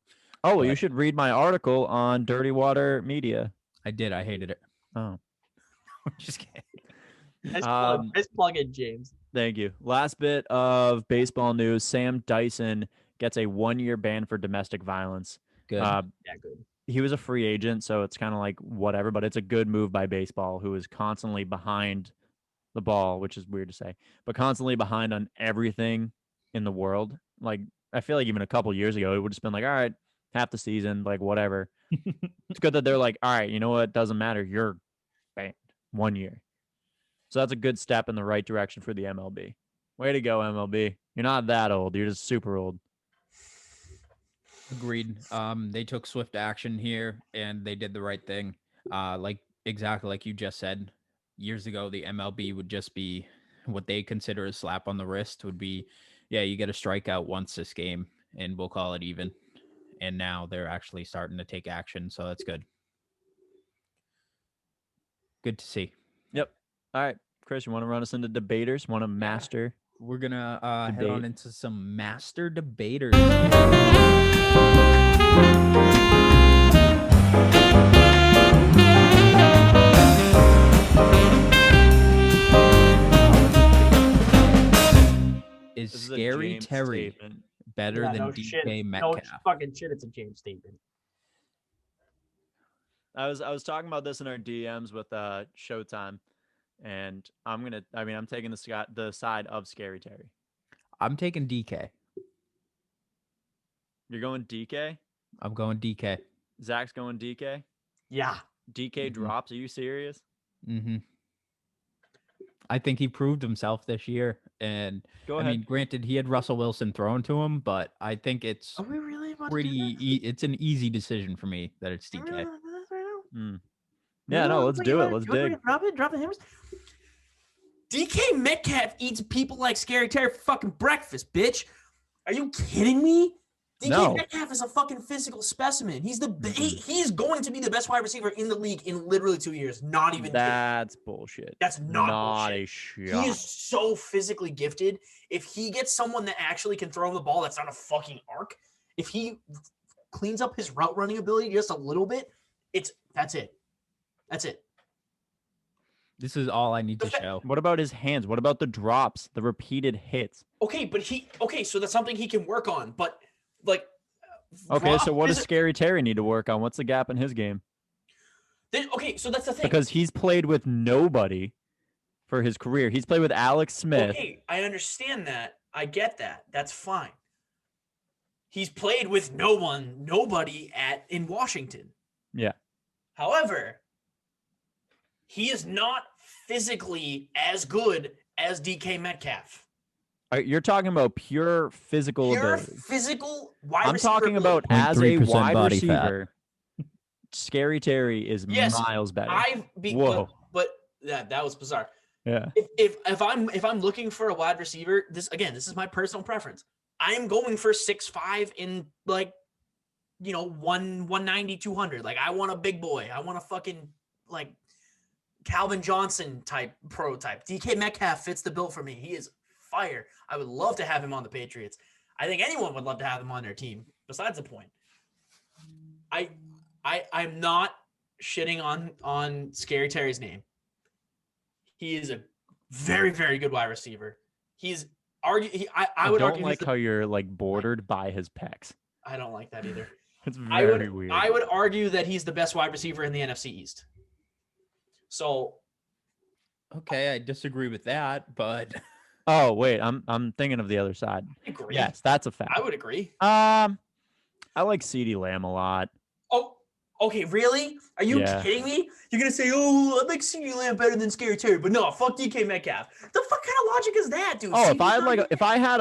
Oh, well, you should read my article on Dirty Water Media. I did. I hated it. Oh, Just kidding. Nice plug in, James. Thank you. Last bit of baseball news. Sam Dyson gets a 1-year ban for domestic violence. Good. Good. He was a free agent, so it's kind of like whatever, but it's a good move by baseball, who is constantly behind the ball, which is weird to say, but constantly behind on everything in the world. Like, I feel like even a couple years ago, it would have been like, all right, half the season, like whatever. It's good that they're like, all right, you know what? It doesn't matter. You're banned 1 year. So that's a good step in the right direction for the MLB. Way to go, MLB. You're not that old. You're just super old. Agreed. They took swift action here and they did the right thing. Exactly like you just said. Years ago, the MLB would just be what they consider a slap on the wrist would be, yeah, you get a strikeout once this game and we'll call it even. And now they're actually starting to take action. So that's good. Good to see. Yep. All right, Chris, you want to run us into debaters? Want to master? We're going to head on into some master debaters. Is Scary Terry statement. better than no DK shit. Metcalf? No fucking shit. It's a James statement. I was talking about this in our DMs with Showtime, and I'm taking the side of Scary Terry. I'm taking DK. You're going DK? I'm going DK. Zach's going DK? Yeah. DK drops? Are you serious? Mm-hmm. I think he proved himself this year. And Go ahead. I mean, granted, he had Russell Wilson thrown to him, but I think it's Are we really about pretty. to do that? It's an easy decision for me that it's Are we really DK. about to do this right now? Yeah, no, let's do it. Let's dig. Drop the hammers. DK Metcalf eats people like Scary Terry for fucking breakfast, bitch. Are you kidding me? DK No. Metcalf is a fucking physical specimen. He's he's going to be the best wide receiver in the league in literally 2 years. Not even That's bullshit. That's not bullshit. a shot. He is so physically gifted. If he gets someone that actually can throw him the ball, that's not a fucking arc. If he cleans up his route running ability just a little bit, that's it. That's it. This is all I need to show. What about his hands? What about the drops, the repeated hits? Okay, but so that's something he can work on. But like, okay, so what does Scary Terry need to work on? What's the gap in his game? Okay, so that's the thing. Because he's played with nobody for his career. He's played with Alex Smith. Okay, I understand that. I get that. That's fine. He's played with nobody in Washington. Yeah. However, he is not physically as good as DK Metcalf. You're talking about pure physical ability. Physical wide I'm receiver talking about ability. as a 0.3% wide body receiver. Scary Terry is miles better. Whoa. But that was bizarre. Yeah. If I'm looking for a wide receiver, this is my personal preference. I am going for 6'5" in 190, 200. Like I want a big boy. I want a fucking like Calvin Johnson type prototype. DK Metcalf fits the bill for me. He is fire. I would love to have him on the Patriots. I think anyone would love to have him on their team. Besides the point, I'm not shitting on Scary Terry's name. He is a very, very good wide receiver. He's I would don't argue like how you're like bordered by his pecs. I don't like that either. It's very weird. I would argue that he's the best wide receiver in the NFC East. So, okay, I disagree with that, but oh wait, I'm thinking of the other side. I agree. Yes, that's a fact. I would agree. I like CeeDee Lamb a lot. Oh, okay, really? Are you kidding me? You're gonna say, "Oh, I like CeeDee Lamb better than Scary Terry," but no, fuck DK Metcalf. The fuck kind of logic is that, dude? Oh, if I had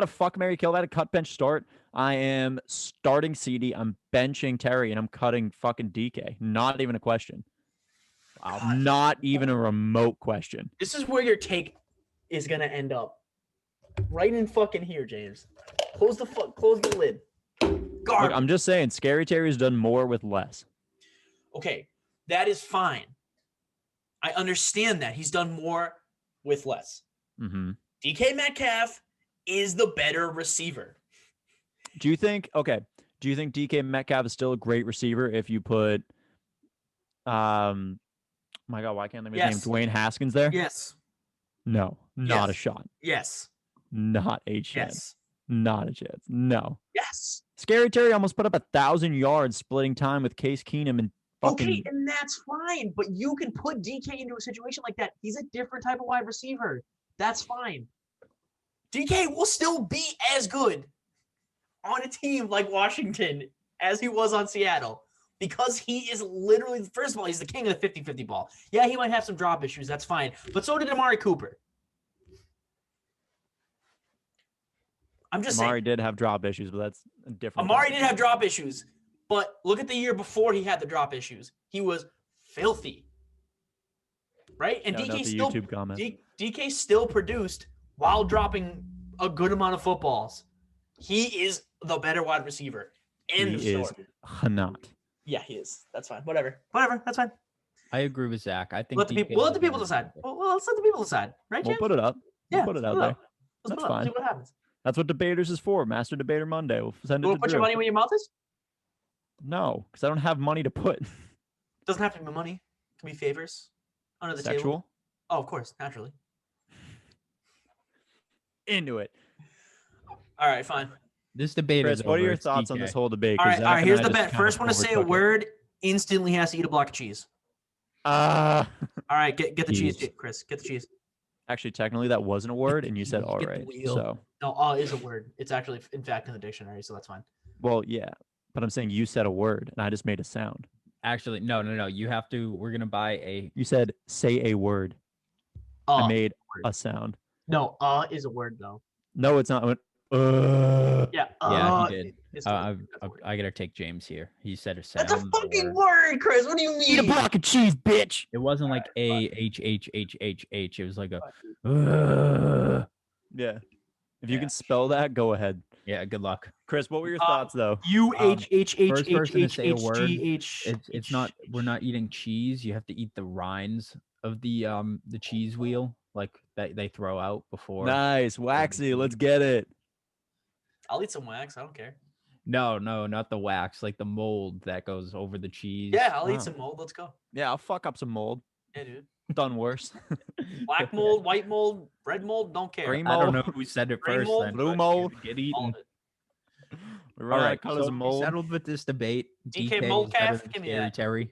a fuck Mary kill, if I had a cut bench start, I am starting CeeDee, I'm benching Terry, and I'm cutting fucking DK. Not even a question. Wow, not even a remote question. This is where your take is gonna end up. Right in fucking here, James. Close the lid. Look, I'm just saying, Scary Terry's done more with less. Okay, that is fine. I understand that he's done more with less. Mm-hmm. DK Metcalf is the better receiver. Do you think DK Metcalf is still a great receiver if you put, my God, why can't I remember his name? Dwayne Haskins there? Yes. No, not a shot. Yes. Not a chance. Yes. Not a chance. No. Yes. Scary Terry almost put up 1,000 yards splitting time with Case Keenum and fucking... Okay, and that's fine, but you can put DK into a situation like that. He's a different type of wide receiver. That's fine. DK will still be as good on a team like Washington as he was on Seattle because he is literally, first of all, he's the king of the 50-50 ball. Yeah, he might have some drop issues. That's fine. But so did Amari Cooper. I'm just saying. Amari did have drop issues, but that's a different. Amari did have drop issues, but look at the year before he had the drop issues. He was filthy, right? And DK still produced while dropping a good amount of footballs. He is the better wide receiver. End of story. Not. Yeah, he is. That's fine. Whatever. That's fine. I agree with Zach. I think we'll let the people decide. Well, let's let the people decide, right? We'll put it up. We'll put it out there. That's fine. See what happens. That's what Debaters is for. Master Debater Monday. We'll send it to put your money where your mouth is? No, because I don't have money to put. Doesn't have to be money. It can be favors under the table. Oh, of course, naturally. Into it. All right, fine. This debate Chris, is what over. are your thoughts on this whole debate? All right, here's the bet. First one to say a word instantly has to eat a block of cheese. All right, get the cheese, Chris. Get the cheese. Actually, technically, that wasn't a word, and you said all right. So no, is a word. It's actually, in fact, in the dictionary, so that's fine. Well, yeah, but I'm saying you said a word, and I just made a sound. Actually, no. You have to. We're gonna buy a. You said say a word. I made a sound. No, is a word though. No, it's not. Yeah, he did. I gotta take James here. He said a sound. That's a fucking word, Chris. What do you mean? Eat a block of cheese, bitch. It wasn't like A-H-H-H-H-H. It was like a. Yeah. If you can spell that, go ahead. Yeah. Good luck, Chris. What were your thoughts though? U-H-H-H-H-H-H. It's not. We're not eating cheese. You have to eat the rinds of the cheese wheel, like that they throw out before. Nice, waxy. Let's get it. I'll eat some wax. I don't care. No, not the wax, like the mold that goes over the cheese. Yeah, I'll Wow. eat some mold. Let's go. Yeah, I'll fuck up some mold. Yeah, dude. Done worse. Black mold, white mold, red mold, don't care. Green I don't mold. know who said it Green first. mold, Then, blue but mold, get All eaten. of it. We All run out right, of colors so of we mold. settled with this debate. DK DK mold is better calf? than Give me Scary that. Terry.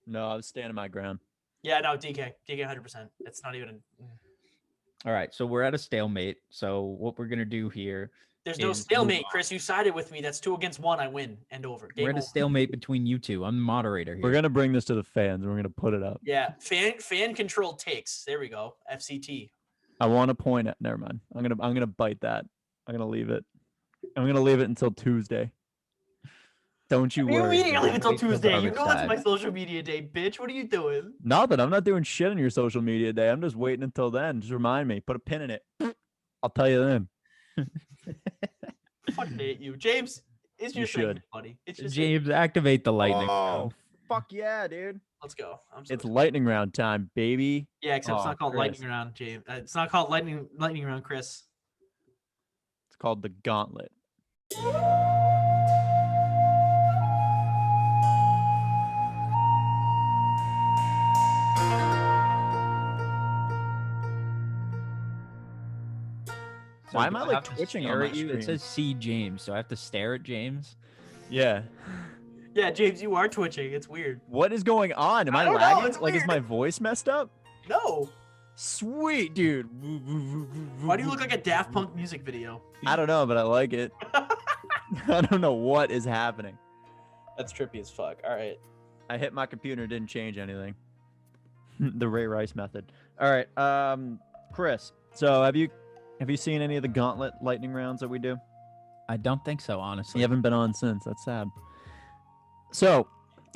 No, I was standing my ground. Yeah, no, DK 100%. It's not even. All right, so we're at a stalemate. So what we're gonna do here? There's no is move stalemate, on. Chris. You sided with me. That's 2 against 1. I win. End over. Game We're at a over. stalemate between you two. I'm the moderator here. We're gonna bring this to the fans. We're gonna put it up. Yeah, fan controlled takes. There we go. FCT. I want to point at. Never mind. I'm gonna bite that. I'm gonna leave it. I'm gonna leave it until Tuesday. Don't you You worry. mean you're leaving until Wait till the Tuesday? You other know that's side. my social media day, bitch. What are you doing? Nothing. I'm not doing shit on your social media day. I'm just waiting until then. Just remind me. Put a pin in it. I'll tell you then. Fucking hate you, James. It's You your should. segment, buddy. It's just James, activate the lightning. Oh, round. fuck yeah, dude. Let's go. I'm so It's excited. lightning round time, baby. Yeah, except it's Oh, not called Chris. lightning round, James. It's not called lightning round, Chris. It's called the gauntlet. So Why am do I, like, have to twitching on stare my at you? It screen? says see James, so I have to stare at James. Yeah. Yeah, James, you are twitching. It's weird. What is going on? Am I I, don't know, lagging? it's Like, is weird. my voice messed up? No. Sweet, dude. Why do you look like a Daft Punk music video? I don't know, but I like it. I don't know what is happening. That's trippy as fuck. All right. I hit my computer, didn't change anything. The Ray Rice method. All right, Chris. So have you seen any of the Gauntlet lightning rounds that we do? I don't think so, honestly. You haven't been on since. That's sad. So,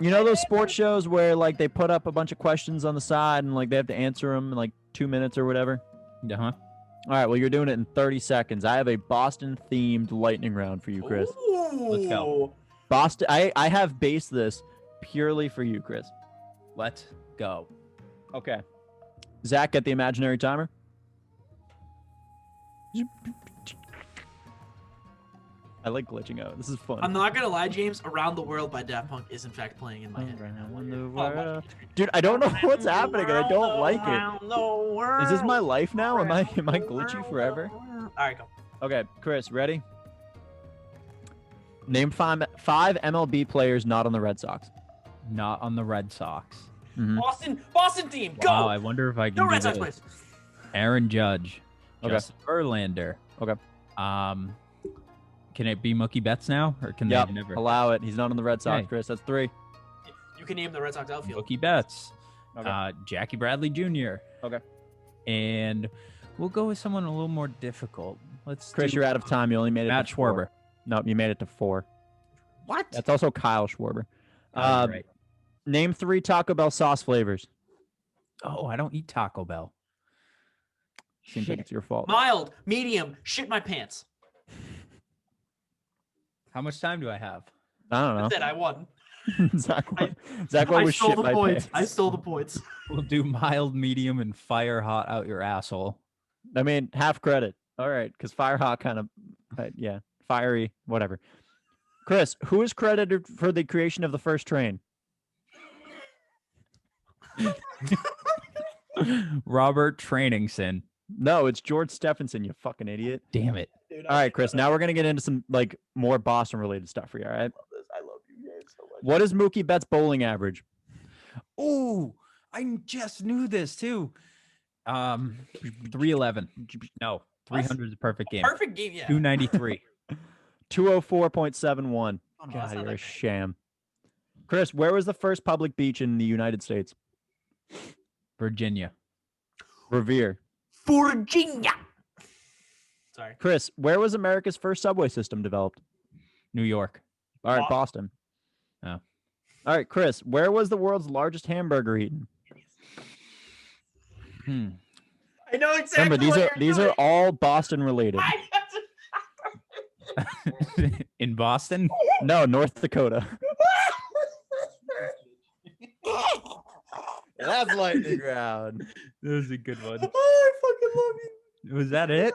you know those sports shows where like they put up a bunch of questions on the side and like they have to answer them in like 2 minutes or whatever? Uh-huh. All right, well, you're doing it in 30 seconds. I have a Boston-themed lightning round for you, Chris. Let's go. Boston. I have based this purely for you, Chris. Let's go. Okay. Zach, get the imaginary timer. I like glitching out. This is fun. I'm not gonna lie, James. Around the World by Daft Punk is in fact playing in my head right now. Around the Oh, my world. God. Dude, I don't know what's happening and I don't like it. Around the world. Is this my life now? Am I Around the glitchy world. forever? All right, go. Okay, Chris, ready? Name five MLB players not on the Red Sox. Not on the Red Sox. Mhm. Boston team, go. Wow, I wonder if I can No do Red Sox this. players. Aaron Judge. Okay. Justin Verlander. Okay. Can it be Mookie Betts now, or can Yep, they never? allow it. He's not on the Red Sox, Okay. Chris. That's 3. You can name the Red Sox outfield. Mookie Betts. Okay. Jackie Bradley Jr. Okay. And we'll go with someone a little more difficult. Let's. Chris, do, you're out of time. You only made it Matt to 4. Schwarber. Nope, you made it to 4. What? That's also Kyle Schwarber. Oh, right. Name 3 Taco Bell sauce flavors. Oh, I don't eat Taco Bell. Seems like Shit. it's your fault. Mild, medium, shit my pants. How much time do I have? I don't That's it. I won. know. Zach, Zach I was stole shit the my points. I pants. stole the points. We'll do mild, medium, and fire hot out your asshole. I mean, half credit. All right, because Fire Hawk kind of, yeah, fiery, whatever. Chris, who is credited for the creation of the first train? Robert Trainingson. No, it's George Stephenson, you fucking idiot. Damn it. Dude, All right, Chris, now we're going to get into some like more Boston related stuff for you, all right? I love you guys so much. What is Mookie Betts' bowling average? Oh, I just knew this too. 311. No, 300 is a perfect game. Perfect game, yeah. 293. 204.71. Oh, no, God, that's not you're that a great. sham. Chris, where was the first public beach in the United States? Virginia. Revere. Virginia. Sorry. Chris, where was America's first subway system developed? New York. All right, Boston. Oh. All right, Chris, where was the world's largest hamburger eaten? I know exactly. Remember, these are all Boston related. In Boston? No, North Dakota. That's lightning round. That was a good one. Oh, I fucking love you. Was that it?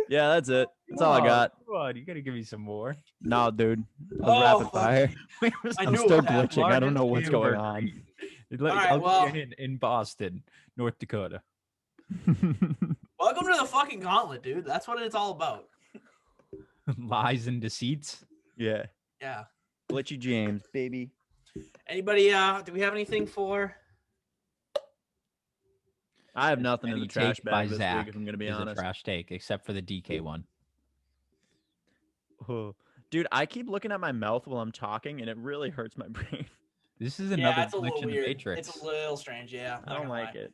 Yeah, that's it. That's all I got. Come on, you gotta give me some more. No, dude. That was Oh, rapid fire. I I'm knew still it would happen. glitching. I don't know what's going Hamburger on. right, I'll well- give you a hint, in Boston, North Dakota. Welcome to the fucking gauntlet, dude. That's what it's all about. Lies and deceits. Yeah. Yeah. Glitchy James, baby. Anybody? Do we have anything for? I have nothing in Any the trash take by bag this Zach week, if I'm going to be is a honest. trash take, except for the DK one. Oh. Dude, I keep looking at my mouth while I'm talking, and it really hurts my brain. This is Yeah, another it's a little glitch in the weird. Matrix. It's a little strange. Yeah. I don't like it.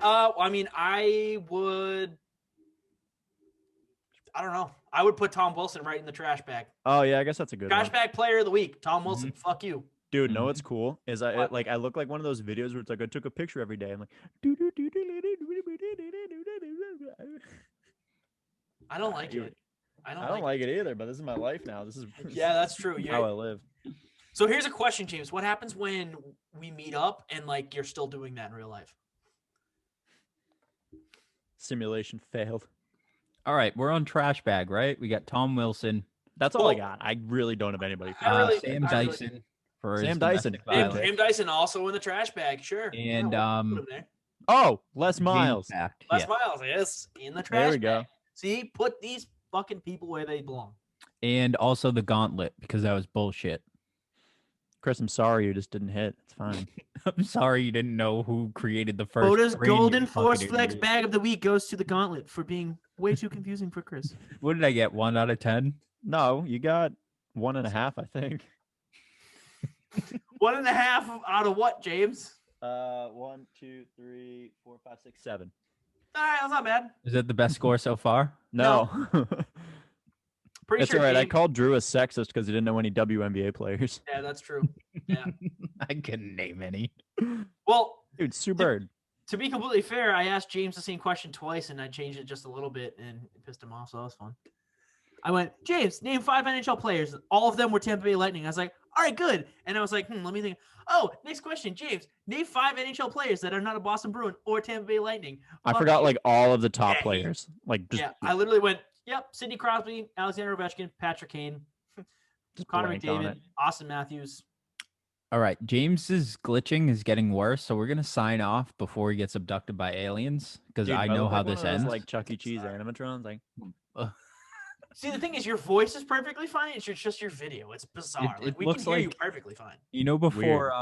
I mean, I don't know. I would put Tom Wilson right in the trash bag. Oh, yeah, I guess that's a good Trash one. bag player of the week, Tom Wilson. Fuck you. Dude, know what's cool? Is I What? I look like one of those videos where it's like I took a picture every day. I'm like, I don't like it. I don't like it either, but this is my life now. This is Yeah, that's true. how I live. So here's a question, James. What happens when we meet up and like you're still doing that in real life? Simulation failed. All right, we're on trash bag, right? We got Tom Wilson, That's all I Well, got. I really don't have anybody. I really- Sam I really- Dyson for his Sam Dyson. domestic Hey, violence. Sam Dyson also in the trash bag. Sure. And, we'll put him there. Oh, Les James Miles. Fact, Les yeah. Miles, yes, in the trash There we bag. go. See, put these fucking people where they belong. And also the gauntlet, because that was bullshit. Chris, I'm sorry you just didn't hit. It's fine. I'm sorry you didn't know who created the first. Bota's brain, you Golden fucking Force Flex idiot. bag of the week goes to the gauntlet for being way too confusing for Chris. What did I get? 1 out of 10? No, you got 1.5, I think. 1.5 out of what, James? 1, 2, 3, 4, 5, 6, 7. All right, that's not bad. Is that the best score so far? No. Pretty It's sure. all right. I James- called Drew a sexist because he didn't know any WNBA players. Yeah, that's true. Yeah. I couldn't name any. Well, Dude, Sue Bird. to be completely fair, I asked James the same question twice, and I changed it just a little bit, and it pissed him off. So that was fun. I went, James, name 5 NHL players. All of them were Tampa Bay Lightning. I was like, all right, good. And I was like, let me think. Oh, next question, James. Name 5 NHL players that are not a Boston Bruin or Tampa Bay Lightning. I Fuck forgot you. like all of the top Yeah, players. Like just, Yeah, I literally went, yep, Sidney Crosby, Alexander Ovechkin, Patrick Kane, just Connor blanked on McDavid, it. Austin Matthews. All right, James's glitching is getting worse, so we're gonna sign off before he gets abducted by aliens because Dude, I do know look how like one this of those, ends. Like Chuck E. Cheese animatrons. Like See, the thing is, your voice is perfectly fine. It's just your video. It's bizarre. it Like we looks can hear you like- perfectly fine. You know, before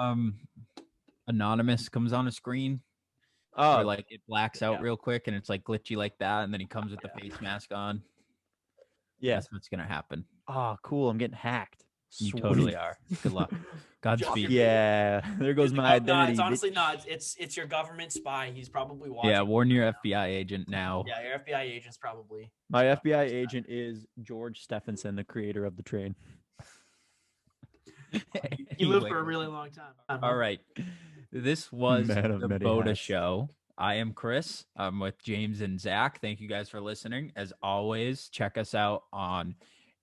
Anonymous comes on a screen, or oh, like it blacks out Yeah. real quick and it's like glitchy like that, and then he comes with the face mask on. yeah. That's what's gonna happen. Oh, cool. I'm getting hacked. You Sweet. totally are. Good luck. Godspeed. Yeah, there goes my No, identity. it's bitch. honestly not. It's your government spy. He's probably watching. Yeah, warn your FBI agent now. Yeah, your FBI agent's probably. My FBI agent is George Stephenson, the creator of the train. He lived Anyway, for a really long time. All right. This was Man of the many BOTA hats. Show. I am Chris. I'm with James and Zach. Thank you guys for listening. As always, check us out on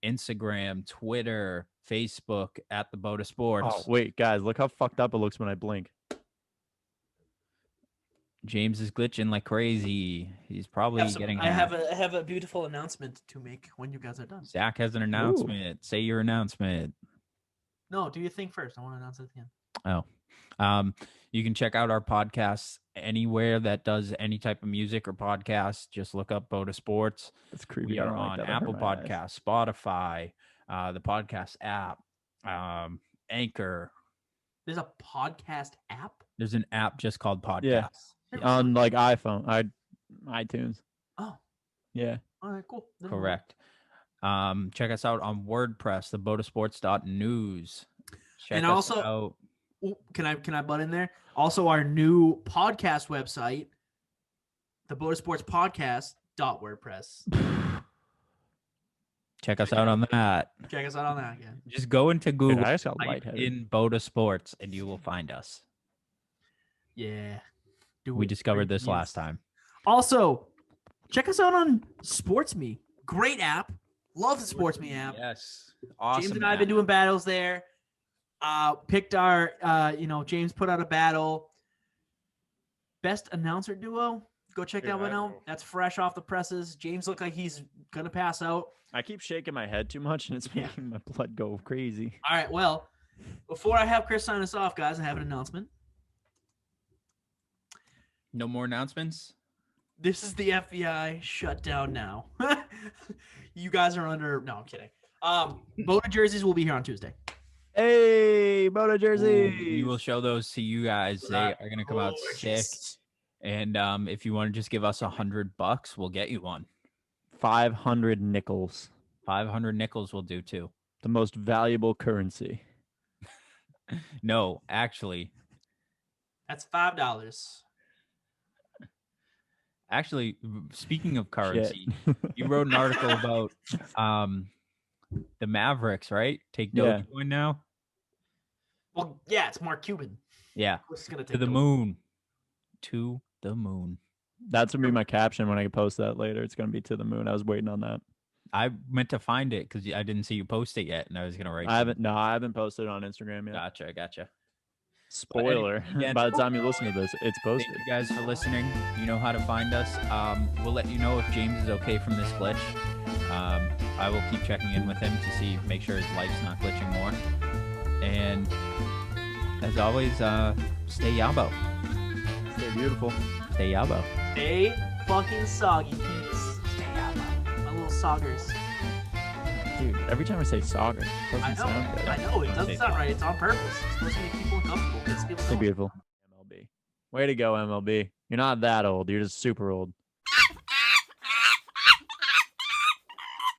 Instagram, Twitter, Facebook at the BOTA Sports. Oh, wait, guys, look how fucked up it looks when I blink. James is glitching like crazy. He's probably getting I have hacked. a I have a beautiful announcement to make when you guys are done. Zach has an announcement. Say your announcement. No, do your thing first. I want to announce it at the end. You can check out our podcasts anywhere that does any type of music or podcast. Just look up BOTA Sports. That's creepy. We I are don't like on that. That Apple hurt my eyes. Podcasts, Spotify, the podcast app, Anchor. There's a podcast app. There's an app just called Podcasts. Yeah. On like iPhone, iTunes. Oh, Yeah. all right, cool. Never mind. Correct. Check us out on WordPress, the botasports.news. Check And us also- out. Ooh, can I butt in there? Also, our new podcast website, the Boda Sports Podcast.wordpress. Check us out on that. Check us out on that again. Just go into Dude, Google, I just got type lightheaded. in BOTA Sports, and you will find us. Yeah. Do We it. discovered Great this last news. time. Also, check us out on SportsMe. Great app. Love the SportsMe app. Yes. Awesome. James and I have been doing battles there. Picked our, James put out a battle. Best announcer duo. Go check that one out. That's fresh off the presses. James looked like he's gonna pass out. I keep shaking my head too much, and it's making my blood go crazy. All right, well, before I have Chris sign us off, guys, I have an announcement. No more announcements? This is the FBI shut down now. You guys are under. No, I'm kidding. BOTA jerseys will be here on Tuesday. Hey, BOTA jersey. We will show those to you guys. They are going to come out sick. And if you want to just give us $100, we'll get you one. 500 nickels. 500 nickels will do too. The most valuable currency. No, actually. That's $5. Actually, speaking of currency, you wrote an article about the Mavericks, right? Take Dogecoin now? Well, yeah, it's Mark Cuban. Yeah. To the moon. To the moon. That's going to be my caption when I post that later. It's going to be to the moon. I was waiting on that. I meant to find it because I didn't see you post it yet, and I was going to write I haven't posted it on Instagram yet. Gotcha. Spoiler. Again, by the time you listen to this, it's posted. Thank you guys for listening. You know how to find us. We'll let you know if James is okay from this glitch. I will keep checking in with him to see, make sure his life's not glitching more. And as always, stay Yabo. Stay beautiful. Stay Yabo. Stay fucking soggy, peeps. Stay Yabo. My little soggers. Dude, every time I say soccer, it doesn't sound good. I know. It doesn't sound right. It's on purpose. It's supposed to make people uncomfortable. Stay beautiful. MLB. Way to go, MLB. You're not that old. You're just super old.